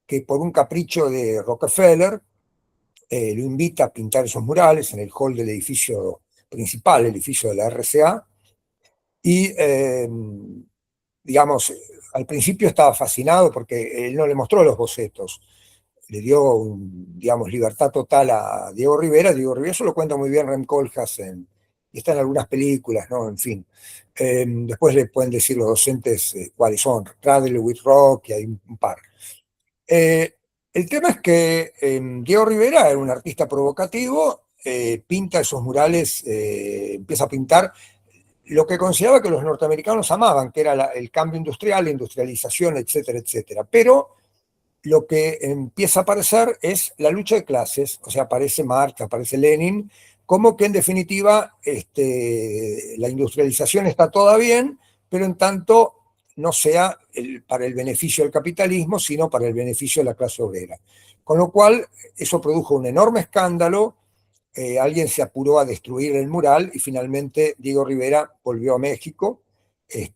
que por un capricho de Rockefeller lo invita a pintar esos murales en el hall del edificio principal, el edificio de la RCA, y digamos, al principio estaba fascinado porque él no le mostró los bocetos, le dio, digamos, libertad total a Diego Rivera. Diego Rivera, eso lo cuenta muy bien Rem Koolhaas y está en algunas películas, ¿no? En fin. Después le pueden decir los docentes cuáles son, Travel with Rock, y hay un par. El tema es que Diego Rivera era un artista provocativo, pinta esos murales, empieza a pintar lo que consideraba que los norteamericanos amaban, que era el cambio industrial, la industrialización, etcétera, etcétera. Pero lo que empieza a aparecer es la lucha de clases, o sea, aparece Marx, aparece Lenin, como que en definitiva la industrialización está toda bien, pero en tanto no sea para el beneficio del capitalismo, sino para el beneficio de la clase obrera. Con lo cual, eso produjo un enorme escándalo, alguien se apuró a destruir el mural y finalmente Diego Rivera volvió a México.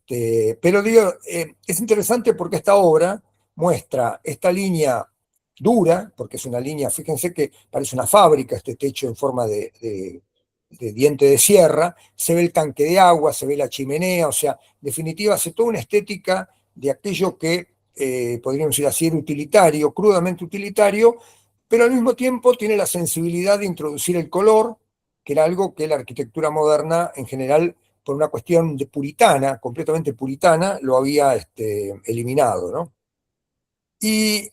Pero digo, es interesante porque esta obra muestra esta línea dura, porque es una línea, fíjense que parece una fábrica este techo en forma de diente de sierra, se ve el tanque de agua, se ve la chimenea, o sea, en definitiva hace toda una estética de aquello que podríamos decir así, era utilitario, crudamente utilitario, pero al mismo tiempo tiene la sensibilidad de introducir el color, que era algo que la arquitectura moderna en general, por una cuestión de puritana, completamente puritana, lo había eliminado, ¿no? Y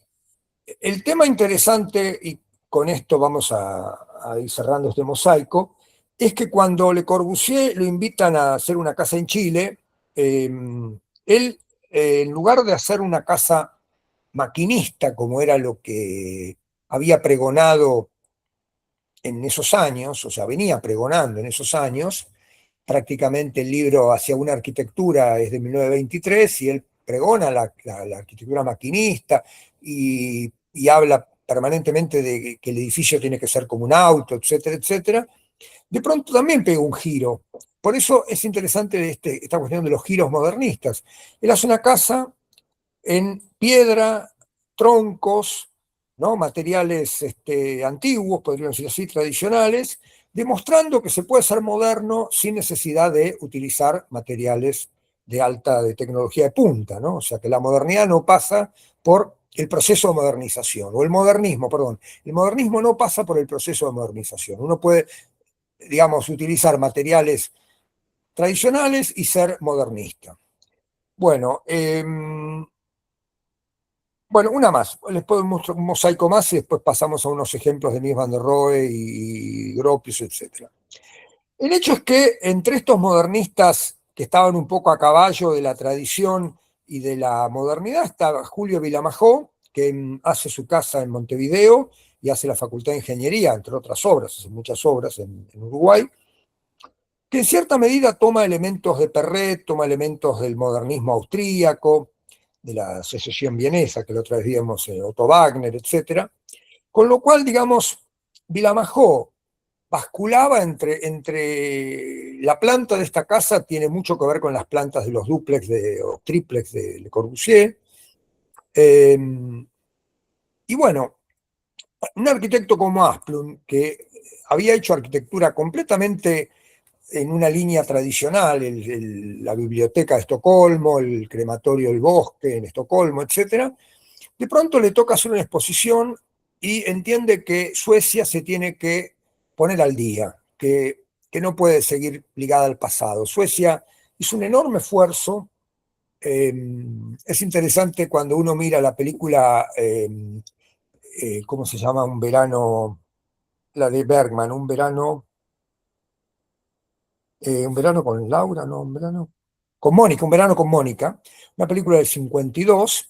el tema interesante, y con esto vamos a ir cerrando este mosaico, es que cuando Le Corbusier lo invitan a hacer una casa en Chile, él, en lugar de hacer una casa maquinista, como era lo que había pregonado en esos años, o sea, venía pregonando en esos años, prácticamente el libro Hacia una arquitectura es de 1923 y él pregona la arquitectura maquinista y habla permanentemente de que el edificio tiene que ser como un auto, etcétera, etcétera. De pronto también pega un giro. Por eso es interesante esta cuestión de los giros modernistas. Él hace una casa en piedra, troncos, ¿no? Materiales antiguos, podríamos decir así, tradicionales, demostrando que se puede ser moderno sin necesidad de utilizar materiales de tecnología de punta, ¿no? O sea que la modernidad no pasa por el proceso de modernización, o el modernismo, perdón, el modernismo no pasa por el proceso de modernización. Uno puede, digamos, utilizar materiales tradicionales y ser modernista. Bueno, bueno, una más. Les puedo mostrar un mosaico más y después pasamos a unos ejemplos de Mies van der Rohe y Gropius, etc. El hecho es que entre estos modernistas que estaban un poco a caballo de la tradición y de la modernidad estaba Julio Vilamajó, que hace su casa en Montevideo y hace la Facultad de Ingeniería, entre otras obras, hace muchas obras en Uruguay, que en cierta medida toma elementos de Perret, toma elementos del modernismo austríaco, de la secesión vienesa, que la otra vez vimos, Otto Wagner, etc. Con lo cual, digamos, Vilamajó basculaba entre la planta de esta casa, tiene mucho que ver con las plantas de los dúplex o triplex de Le Corbusier. Y bueno, un arquitecto como Asplund, que había hecho arquitectura completamente en una línea tradicional, la biblioteca de Estocolmo, el crematorio del Bosque en Estocolmo, etc., de pronto le toca hacer una exposición y entiende que Suecia se tiene que poner al día, que no puede seguir ligada al pasado. Suecia hizo un enorme esfuerzo. Es interesante cuando uno mira la película, ¿cómo se llama? Un verano, la de Bergman, un verano con Laura, no, un verano con Mónica, un verano con Mónica, una película del 52,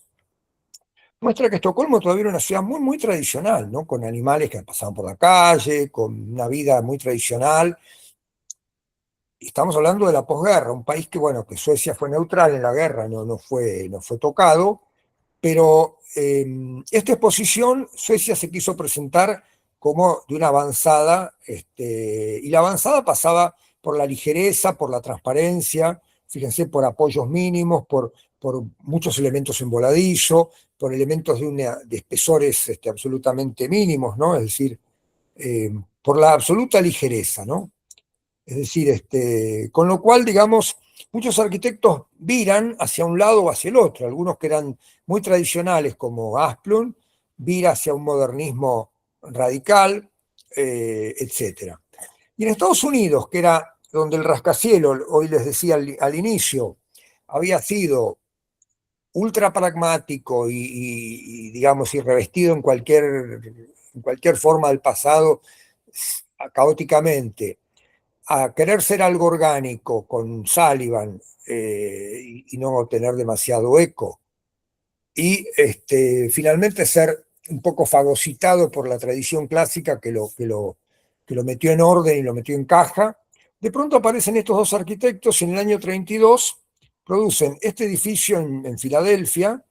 muestra que Estocolmo todavía era una ciudad muy, muy tradicional, ¿no? Con animales que pasaban por la calle, con una vida muy tradicional. Y estamos hablando de la posguerra, un país que, bueno, que Suecia fue neutral en la guerra, no fue tocado, pero esta exposición Suecia se quiso presentar como de una avanzada, y la avanzada pasaba por la ligereza, por la transparencia, fíjense, por apoyos mínimos, por muchos elementos en voladizo, por elementos de espesores absolutamente mínimos, ¿no? Es decir, por la absoluta ligereza, ¿no? Es decir, con lo cual, digamos, muchos arquitectos viran hacia un lado o hacia el otro. Algunos que eran muy tradicionales, como Asplund, vira hacia un modernismo radical, etc. Y en Estados Unidos, que era donde el rascacielos, hoy les decía al inicio, había sido ultra pragmático digamos, y revestido en cualquier forma del pasado, caóticamente, a querer ser algo orgánico con Sullivan, y no tener demasiado eco, y finalmente ser un poco fagocitado por la tradición clásica que lo metió en orden y lo metió en caja. De pronto aparecen estos dos arquitectos y en el año 32 producen este edificio en Filadelfia,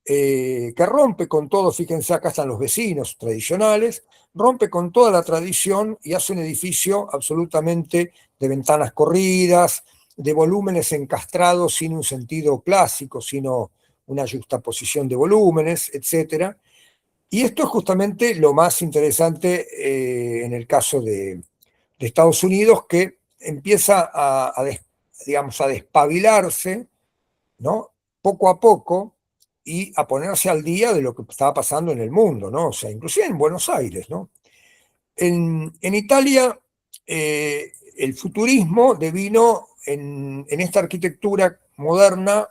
que rompe con todo. Fíjense, acá están los vecinos tradicionales, rompe con toda la tradición y hace un edificio absolutamente de ventanas corridas, de volúmenes encastrados sin un sentido clásico, sino una juxtaposición de volúmenes, etc. Y esto es justamente lo más interesante, en el caso de Estados Unidos, que empieza digamos, a despabilarse, ¿no? Poco a poco, y a ponerse al día de lo que estaba pasando en el mundo, ¿no? O sea, inclusive en Buenos Aires, ¿no? En Italia, el futurismo devino en esta arquitectura moderna,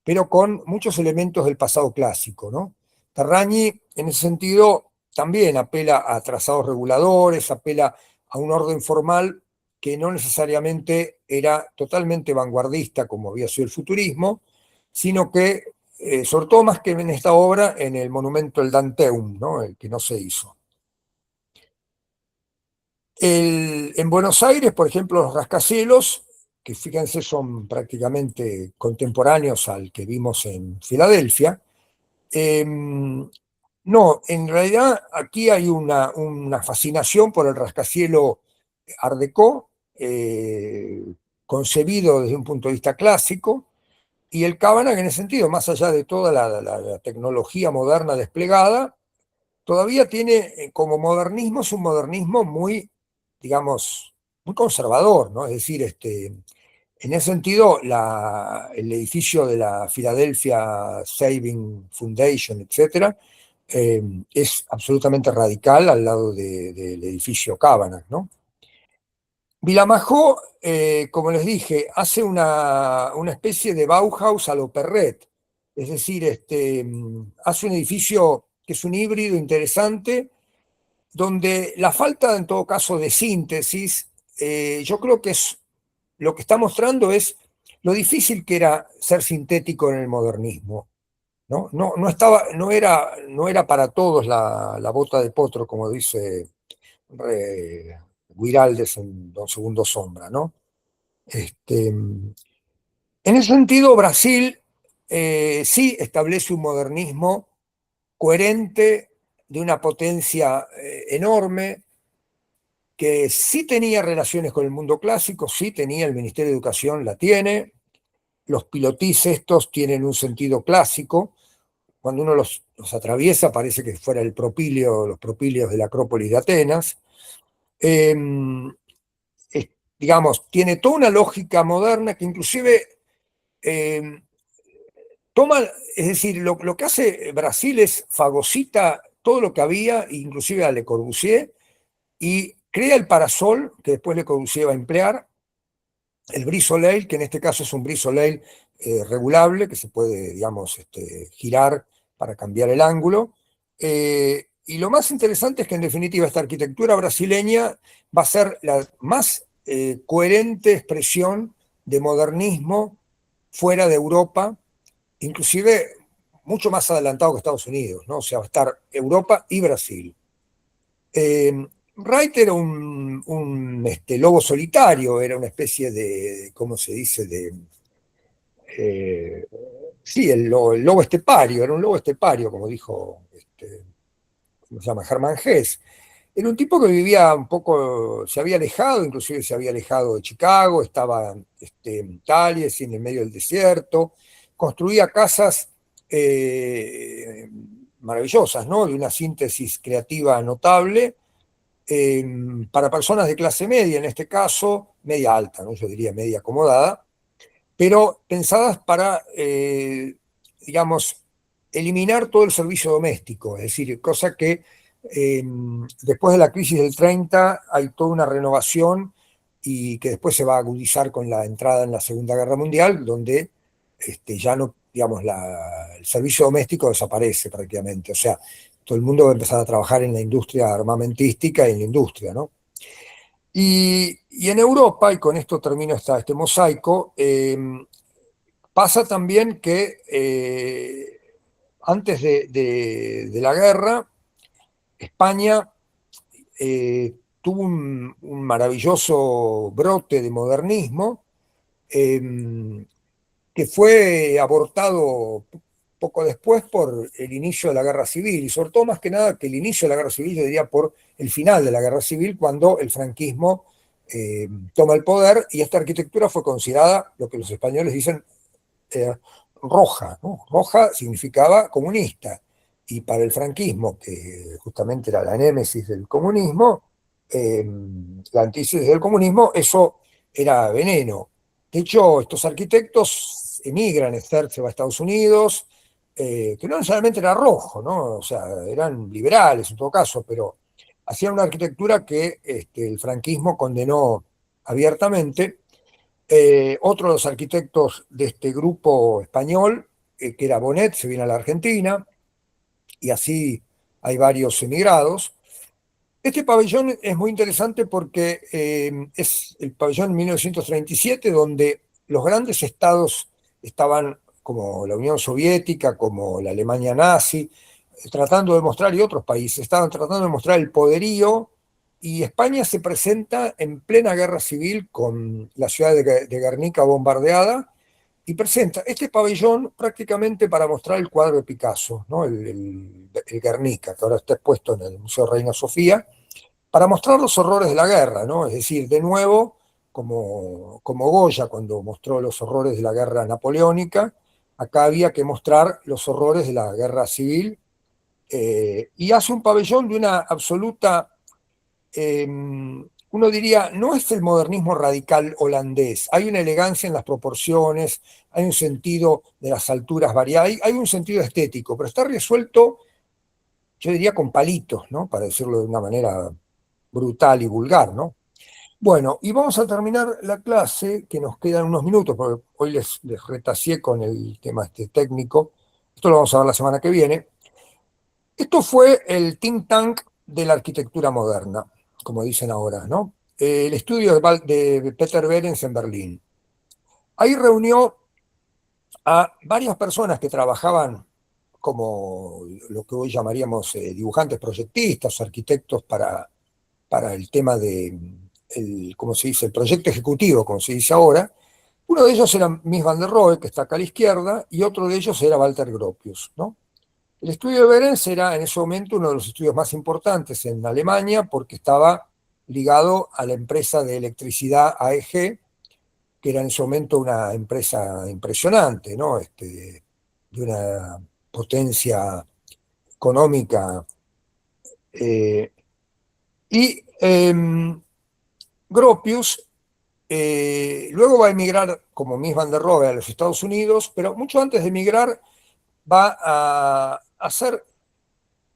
pero con muchos elementos del pasado clásico, ¿no? Terragni, en ese sentido, también apela a trazados reguladores, apela a un orden formal que no necesariamente era totalmente vanguardista, como había sido el futurismo, sino que, sobre todo más que en esta obra, en el monumento El Danteum, ¿no? El que no se hizo. En Buenos Aires, por ejemplo, los rascacielos, que fíjense son prácticamente contemporáneos al que vimos en Filadelfia. No, en realidad aquí hay una fascinación por el rascacielos Art Deco, concebido desde un punto de vista clásico, y el Cavanagh en ese sentido, más allá de toda la tecnología moderna desplegada, todavía tiene, como modernismo, es un modernismo muy, digamos, muy conservador, ¿no? Es decir, en ese sentido, el edificio de la Philadelphia Saving Foundation, etcétera, es absolutamente radical al lado del edificio Cavanagh, ¿no? Vilamajó, como les dije, hace una especie de Bauhaus a lo Perret, es decir, hace un edificio que es un híbrido interesante, donde la falta, en todo caso, de síntesis, yo creo que es lo que está mostrando es lo difícil que era ser sintético en el modernismo, ¿no? No era para todos la bota de potro, como dice Guiraldes en Don Segundo Sombra, ¿no? En ese sentido, Brasil, sí establece un modernismo coherente, de una potencia enorme, que sí tenía relaciones con el mundo clásico, sí tenía. El Ministerio de Educación la tiene, los pilotís estos tienen un sentido clásico. Cuando uno los atraviesa parece que fuera los propilios de la Acrópolis de Atenas. Eh, digamos, tiene toda una lógica moderna que inclusive eh, toma, es decir, lo que hace Brasil es fagocita todo lo que había, inclusive a Le Corbusier, y crea el parasol que después Le Corbusier va a emplear, el brise soleil, que en este caso es un brise soleil regulable, que se puede, digamos, girar para cambiar el ángulo. Y lo más interesante es que, en definitiva, esta arquitectura brasileña va a ser la más coherente expresión de modernismo fuera de Europa, inclusive mucho más adelantado que Estados Unidos, ¿no? O sea, va a estar Europa y Brasil. Wright era un lobo solitario, era una especie de, ¿cómo se dice? Eh, sí, el lobo estepario, era un lobo estepario, como dijo, ¿cómo se llama? Hermann Hesse. Era un tipo que vivía un poco, se había alejado, inclusive se había alejado de Chicago, estaba en Italia, en el medio del desierto, construía casas maravillosas, ¿no? De una síntesis creativa notable, para personas de clase media, en este caso, media alta, ¿no? Yo diría media acomodada, pero pensadas para, digamos, eliminar todo el servicio doméstico, es decir, cosa que después de la crisis del 30 hay toda una renovación y que después se va a agudizar con la entrada en la Segunda Guerra Mundial, donde ya no, digamos, el servicio doméstico desaparece prácticamente. O sea, todo el mundo va a empezar a trabajar en la industria armamentística y en la industria, ¿no? Y en Europa, y con esto termino este mosaico, pasa también que antes de la guerra, España tuvo un maravilloso brote de modernismo eh, que fue abortado poco después por el inicio de la guerra civil, y sobre todo más que nada que el inicio de la guerra civil, yo diría por el final de la guerra civil, cuando el franquismo toma el poder, y esta arquitectura fue considerada lo que los españoles dicen eh, roja, ¿no? Roja significaba comunista, y para el franquismo, que justamente era la némesis del comunismo, la antítesis del comunismo, eso era veneno. De hecho, estos arquitectos emigran, Esther se va a Estados Unidos, que no necesariamente era rojo, ¿no? O sea, eran liberales en todo caso, pero hacían una arquitectura que el franquismo condenó abiertamente. Otro de los arquitectos de este grupo español, que era Bonet, se viene a la Argentina, y así hay varios emigrados. Este pabellón es muy interesante porque es el pabellón 1937, donde los grandes estados estaban, como la Unión Soviética, como la Alemania nazi, tratando de mostrar, y otros países, estaban tratando de mostrar el poderío, y España se presenta en plena guerra civil con la ciudad de Guernica bombardeada, y presenta este pabellón prácticamente para mostrar el cuadro de Picasso, ¿no? El Guernica, que ahora está expuesto en el Museo Reina Sofía, para mostrar los horrores de la guerra, ¿no? Es decir, de nuevo, como Goya cuando mostró los horrores de la guerra napoleónica, acá había que mostrar los horrores de la guerra civil, y hace un pabellón de una absoluta, uno diría, no es el modernismo radical holandés, hay una elegancia en las proporciones, hay un sentido de las alturas variadas, hay un sentido estético, pero está resuelto, yo diría, con palitos, ¿no? Para decirlo de una manera brutal y vulgar, ¿no? Bueno, y vamos a terminar la clase, que nos quedan unos minutos, porque hoy les retaseé con el tema técnico. Esto lo vamos a ver la semana que viene. Esto fue el think tank de la arquitectura moderna, como dicen ahora, ¿no? El estudio de Peter Behrens en Berlín. Ahí reunió a varias personas que trabajaban como lo que hoy llamaríamos dibujantes proyectistas, arquitectos para el tema de, ¿cómo se dice?, el proyecto ejecutivo, como se dice ahora. Uno de ellos era Mies van der Rohe, que está acá a la izquierda, y otro de ellos era Walter Gropius, ¿no? El estudio de Behrens era en ese momento uno de los estudios más importantes en Alemania, porque estaba ligado a la empresa de electricidad AEG, que era en ese momento una empresa impresionante, ¿no? De una potencia económica. eh, y Gropius luego va a emigrar como Mies van der Rohe a los Estados Unidos, pero mucho antes de emigrar va a hacer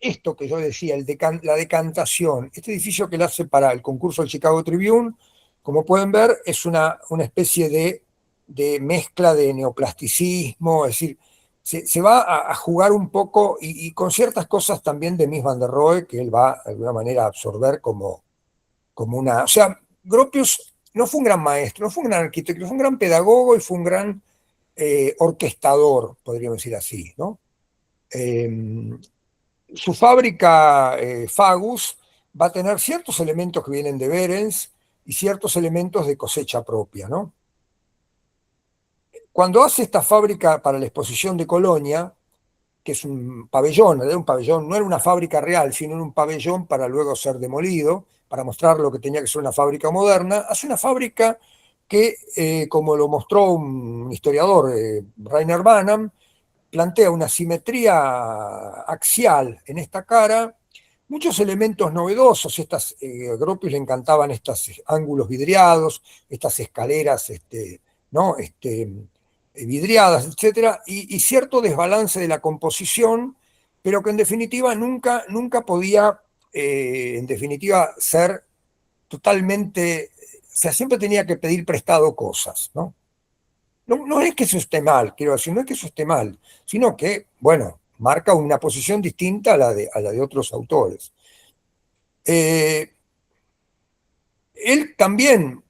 esto que yo decía, la decantación. Este edificio que él hace para el concurso del Chicago Tribune, como pueden ver, es una especie de mezcla de neoplasticismo, es decir, se va a jugar un poco, y con ciertas cosas también de Mies van der Rohe, que él va de alguna manera a absorber como una... O sea, Gropius no fue un gran maestro, no fue un gran arquitecto, fue un gran pedagogo y fue un gran orquestador, podríamos decir así, ¿no? Su fábrica, Fagus, va a tener ciertos elementos que vienen de Behrens y ciertos elementos de cosecha propia, ¿no? Cuando hace esta fábrica para la exposición de Colonia, que es un pabellón, era un pabellón, no era una fábrica real, sino un pabellón para luego ser demolido, para mostrar lo que tenía que ser una fábrica moderna, hace una fábrica que, como lo mostró un historiador, Rainer Banham, plantea una simetría axial en esta cara, muchos elementos novedosos. A Gropius le encantaban estos ángulos vidriados, estas escaleras, ¿no? Vidriadas, etcétera, y cierto desbalance de la composición, pero que en definitiva nunca podía, en definitiva, ser totalmente sea, siempre tenía que pedir prestado cosas, ¿no? No es que eso esté mal, quiero decir, no es que eso esté mal, sino que, bueno, marca una posición distinta a la de otros autores. Él también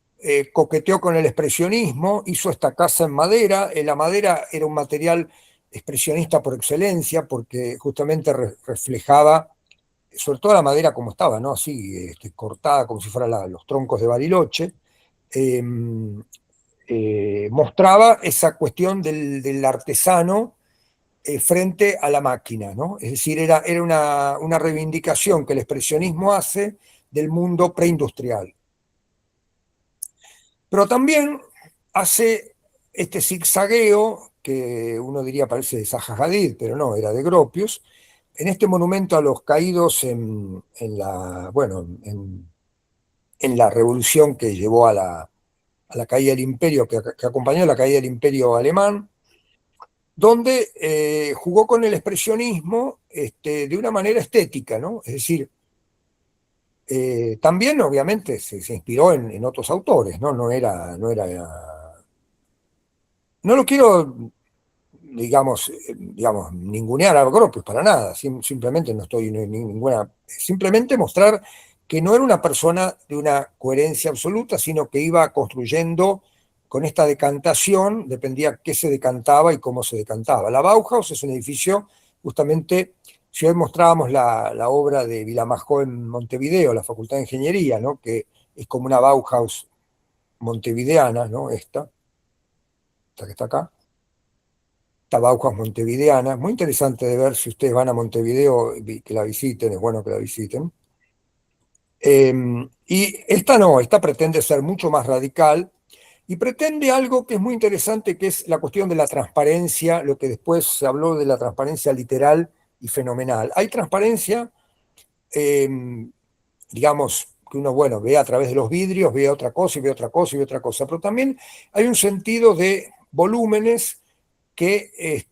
coqueteó con el expresionismo, hizo esta casa en madera. La madera era un material expresionista por excelencia, porque justamente reflejaba, sobre todo la madera como estaba, ¿no? Así, cortada como si fueran los troncos de Bariloche. Eh, Mostraba esa cuestión del artesano frente a la máquina, ¿no? Es decir, era una reivindicación que el expresionismo hace del mundo preindustrial. Pero también hace este zigzagueo, que uno diría parece de Zaha Hadid, pero no, era de Gropius, en este monumento a los caídos bueno, en la revolución que llevó a la caída del imperio, que acompañó a la caída del imperio alemán, donde jugó con el expresionismo de una manera estética, ¿no? Es decir, también obviamente se inspiró en otros autores, ¿no? No lo quiero, digamos, ningunear a Gropius para nada, simplemente no estoy en ninguna, simplemente mostrar que no era una persona de una coherencia absoluta, sino que iba construyendo con esta decantación, dependía qué se decantaba y cómo se decantaba. La Bauhaus es un edificio, justamente, si hoy mostrábamos la obra de Vilamajó en Montevideo, la Facultad de Ingeniería, ¿no? Que es como una Bauhaus montevideana, ¿no? Esta que está acá. Bauhaus montevideana, muy interesante de ver si ustedes van a Montevideo, que la visiten, es bueno que la visiten. Y esta no, esta pretende ser mucho más radical y pretende algo que es muy interesante, que es la cuestión de la transparencia, lo que después se habló de la transparencia literal y fenomenal. Hay transparencia, digamos, que uno, bueno, ve a través de los vidrios, ve otra cosa y ve otra cosa y ve otra cosa, pero también hay un sentido de volúmenes que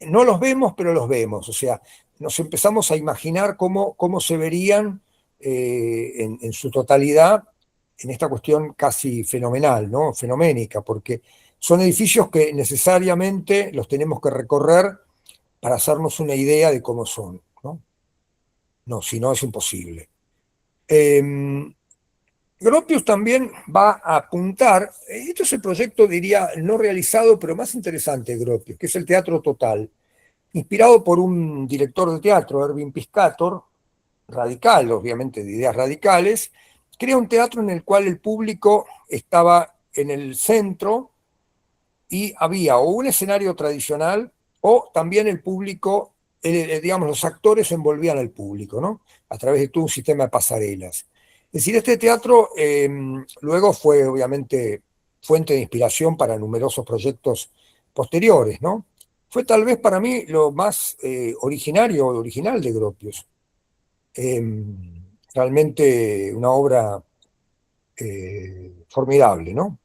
no los vemos, pero los vemos. O sea, nos empezamos a imaginar cómo se verían en su totalidad en esta cuestión casi fenomenal, ¿no? Fenoménica, porque son edificios que necesariamente los tenemos que recorrer para hacernos una idea de cómo son, ¿no? No, si no es imposible. Gropius también va a apuntar, esto es el proyecto, diría, no realizado, pero más interesante de Gropius, que es el teatro total, inspirado por un director de teatro, Erwin Piscator, radical, obviamente de ideas radicales, crea un teatro en el cual el público estaba en el centro y había o un escenario tradicional o también el público, digamos, los actores envolvían al público, ¿no? A través de todo un sistema de pasarelas. Es decir, este teatro luego fue obviamente fuente de inspiración para numerosos proyectos posteriores, ¿no? Fue tal vez para mí lo más originario, original de Gropius. Realmente una obra formidable, ¿no?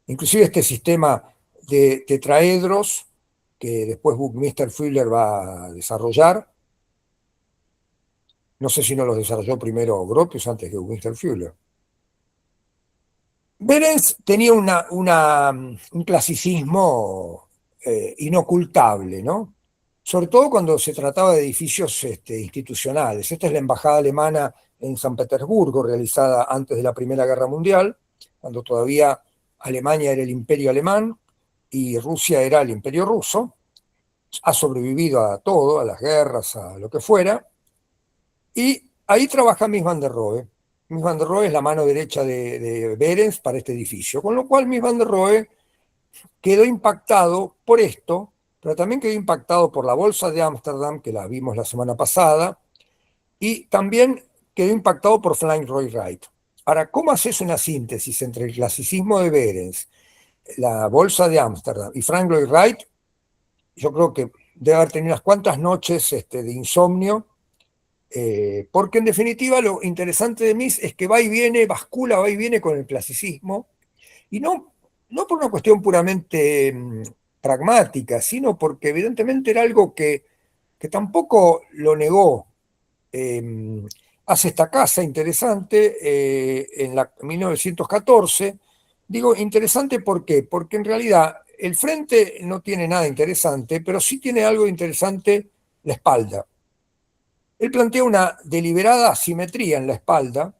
Inclusive este sistema de tetraedros que después Buckminster Fuller va a desarrollar. No sé si no los desarrolló primero Gropius antes que Buckminster Fuller. Behrens tenía un clasicismo inocultable, ¿no? Sobre todo cuando se trataba de edificios institucionales. Esta es la embajada alemana en San Petersburgo, realizada antes de la Primera Guerra Mundial, cuando todavía Alemania era el imperio alemán y Rusia era el imperio ruso. Ha sobrevivido a todo, a las guerras, a lo que fuera. Y ahí trabaja Mies van der Rohe. Mies van der Rohe es la mano derecha de Behrens para este edificio, con lo cual Mies van der Rohe quedó impactado por esto, pero también quedó impactado por la Bolsa de Ámsterdam, que la vimos la semana pasada, y también quedó impactado por Frank Lloyd Wright. Ahora, ¿cómo haces una síntesis entre el clasicismo de Behrens, la Bolsa de Ámsterdam y Frank Lloyd Wright? Yo creo que debe haber tenido unas cuantas noches de insomnio, porque en definitiva lo interesante de Mies es que va y viene, bascula, va y viene con el clasicismo, y no por una cuestión puramente pragmática, sino porque evidentemente era algo que tampoco lo negó. hace esta casa interesante en 1914. Digo interesante ¿por qué? Porque en realidad el frente no tiene nada interesante, pero sí tiene algo interesante la espalda. Él plantea una deliberada asimetría en la espalda.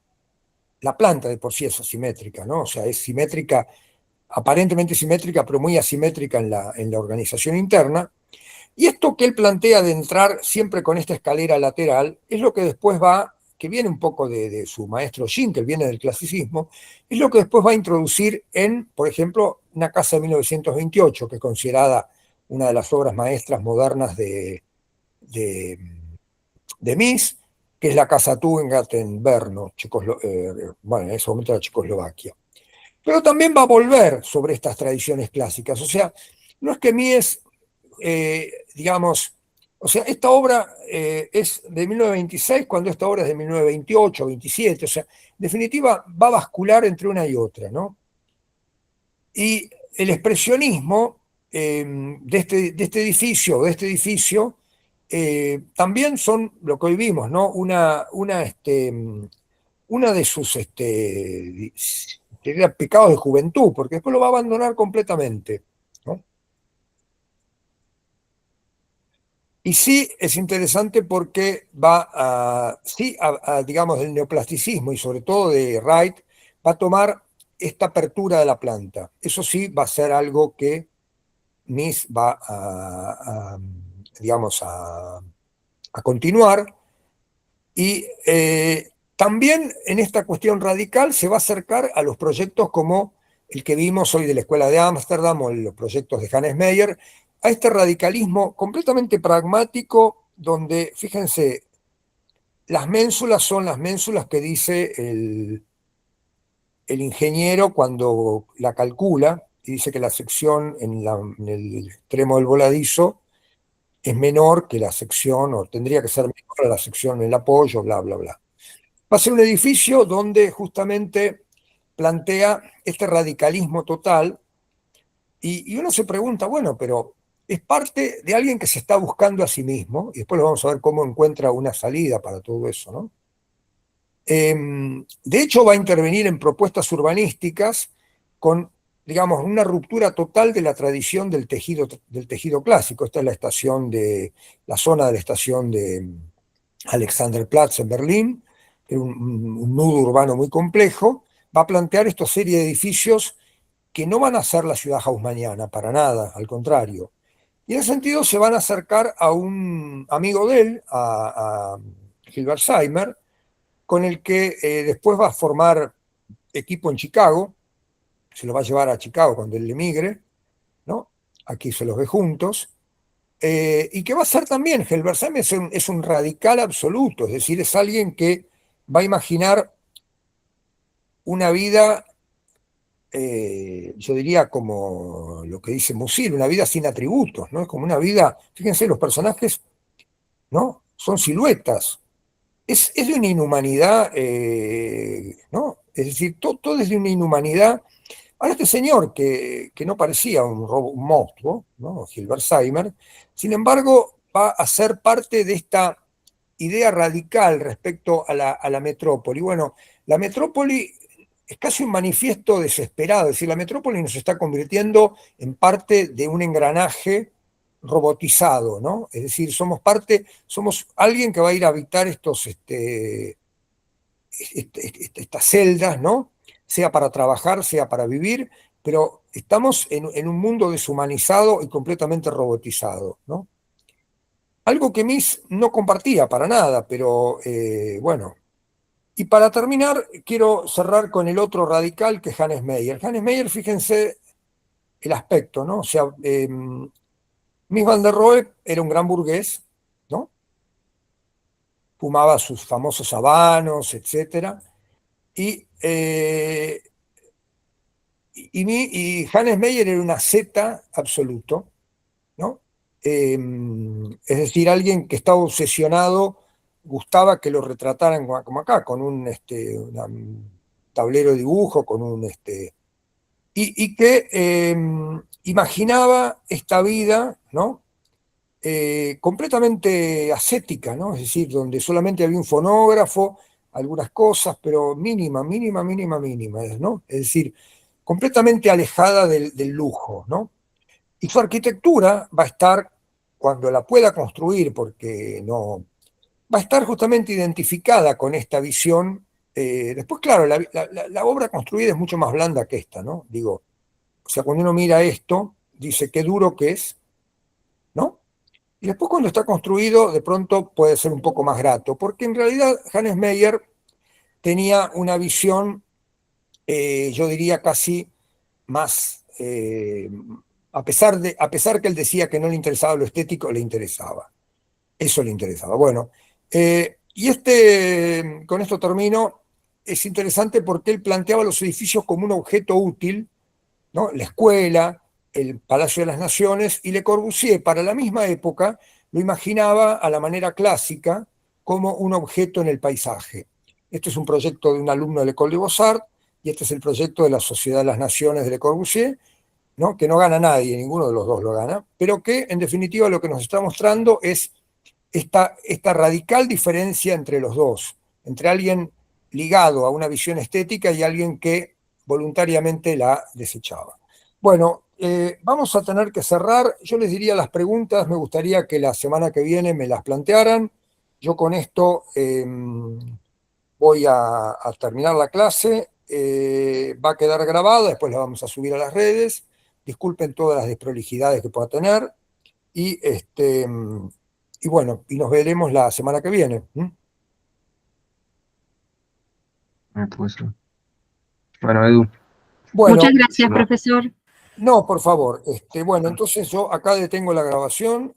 La planta de por sí es asimétrica, ¿no? O sea, es simétrica, aparentemente simétrica, pero muy asimétrica en la organización interna. Y esto que él plantea de entrar siempre con esta escalera lateral es lo que después va, que viene un poco de su maestro Schinkel, viene del clasicismo, es lo que después va a introducir en, por ejemplo, una casa de 1928, que es considerada una de las obras maestras modernas de, de Mies, que es la casa Tugendhat en Brno, bueno, en ese momento era Checoslovaquia. Pero también va a volver sobre estas tradiciones clásicas. O sea, no es que Mies, digamos, o sea, esta obra es de 1926, cuando esta obra es de 1928, 27, o sea, en definitiva va a bascular entre una y otra, ¿no? Y el expresionismo de este edificio, también son lo que hoy vimos, ¿no? Una de sus pecados de juventud, porque después lo va a abandonar completamente, ¿no? Y sí es interesante porque va digamos, del neoplasticismo y sobre todo de Wright, va a tomar esta apertura de la planta. Eso sí va a ser algo que Mies va digamos, a continuar. Y también en esta cuestión radical se va a acercar a los proyectos como el que vimos hoy de la Escuela de Ámsterdam o los proyectos de Hannes Meyer, a este radicalismo completamente pragmático donde, fíjense, las ménsulas son las ménsulas que dice el ingeniero cuando la calcula y dice que la sección en el extremo del voladizo es menor que la sección, o tendría que ser menor a la sección en el apoyo, bla, bla, bla. Va a ser un edificio donde justamente plantea este radicalismo total y uno se pregunta, bueno, pero es parte de alguien que se está buscando a sí mismo, y después lo vamos a ver cómo encuentra una salida para todo eso, ¿no? De hecho, va a intervenir en propuestas urbanísticas con, digamos, una ruptura total de la tradición del tejido clásico. Esta es la zona de la estación de Alexanderplatz en Berlín, que es un nudo urbano muy complejo. Va a plantear esta serie de edificios que no van a ser la ciudad haussmanniana, para nada, al contrario. Y en ese sentido se van a acercar a un amigo de él, a Hilbersheimer, con el que después va a formar equipo en Chicago, se lo va a llevar a Chicago cuando él emigre, ¿no? Aquí se los ve juntos, y que va a ser también, Hilbersheimer es un radical absoluto, es decir, es alguien que va a imaginar una vida, yo diría como lo que dice Musil, una vida sin atributos, ¿no? Es como una vida, fíjense, los personajes, ¿no? Son siluetas, es de una inhumanidad, ¿no? Es decir, todo es de una inhumanidad. Ahora este señor, que no parecía un monstruo, ¿no? Hilbersheimer, sin embargo, va a ser parte de esta idea radical respecto a la metrópoli. Bueno, la metrópoli es casi un manifiesto desesperado, es decir, la metrópoli nos está convirtiendo en parte de un engranaje robotizado, ¿no? Es decir, somos alguien que va a ir a habitar estas celdas, ¿no? Sea para trabajar, sea para vivir, pero estamos en un mundo deshumanizado y completamente robotizado, ¿no? Algo que Mies no compartía para nada, pero bueno. Y para terminar, quiero cerrar con el otro radical que es Hannes Meyer. Hannes Meyer, fíjense el aspecto, ¿no? O sea, Mies van der Rohe era un gran burgués, ¿no? Fumaba sus famosos habanos, etcétera. Y, y Hannes Meyer era una zeta absoluto, ¿no? Es decir, alguien que estaba obsesionado, gustaba que lo retrataran como acá, con un tablero de dibujo, con y que imaginaba esta vida, ¿no? Completamente ascética, ¿no? Es decir, donde solamente había un fonógrafo, algunas cosas, pero mínima, ¿no? Es decir, completamente alejada del lujo, ¿no? Y su arquitectura va a estar, cuando la pueda construir, porque no, va a estar justamente identificada con esta visión. Después, claro, la obra construida es mucho más blanda que esta, ¿no? Digo, o sea, cuando uno mira esto, dice qué duro que es, ¿no? Y después cuando está construido, de pronto puede ser un poco más grato, porque en realidad Hannes Meyer tenía una visión, yo diría casi más, a pesar que él decía que no le interesaba lo estético, le interesaba. Eso le interesaba. Bueno, con esto termino, es interesante porque él planteaba los edificios como un objeto útil, ¿no? La escuela, el Palacio de las Naciones, y Le Corbusier, para la misma época, lo imaginaba a la manera clásica como un objeto en el paisaje. Este es un proyecto de un alumno de l'École des Beaux-Arts, y este es el proyecto de la Sociedad de las Naciones de Le Corbusier, ¿no? Que no gana nadie, ninguno de los dos lo gana, pero que en definitiva lo que nos está mostrando es esta radical diferencia entre los dos, entre alguien ligado a una visión estética y alguien que voluntariamente la desechaba. Bueno, vamos a tener que cerrar. Yo les diría las preguntas, me gustaría que la semana que viene me las plantearan. Yo con esto voy a terminar la clase, va a quedar grabada, después la vamos a subir a las redes. Disculpen todas las desprolijidades que pueda tener. Y bueno, y nos veremos la semana que viene. Pues, bueno, Edu. Bueno, Muchas gracias, profesor. no, por favor. Bueno, entonces yo acá detengo la grabación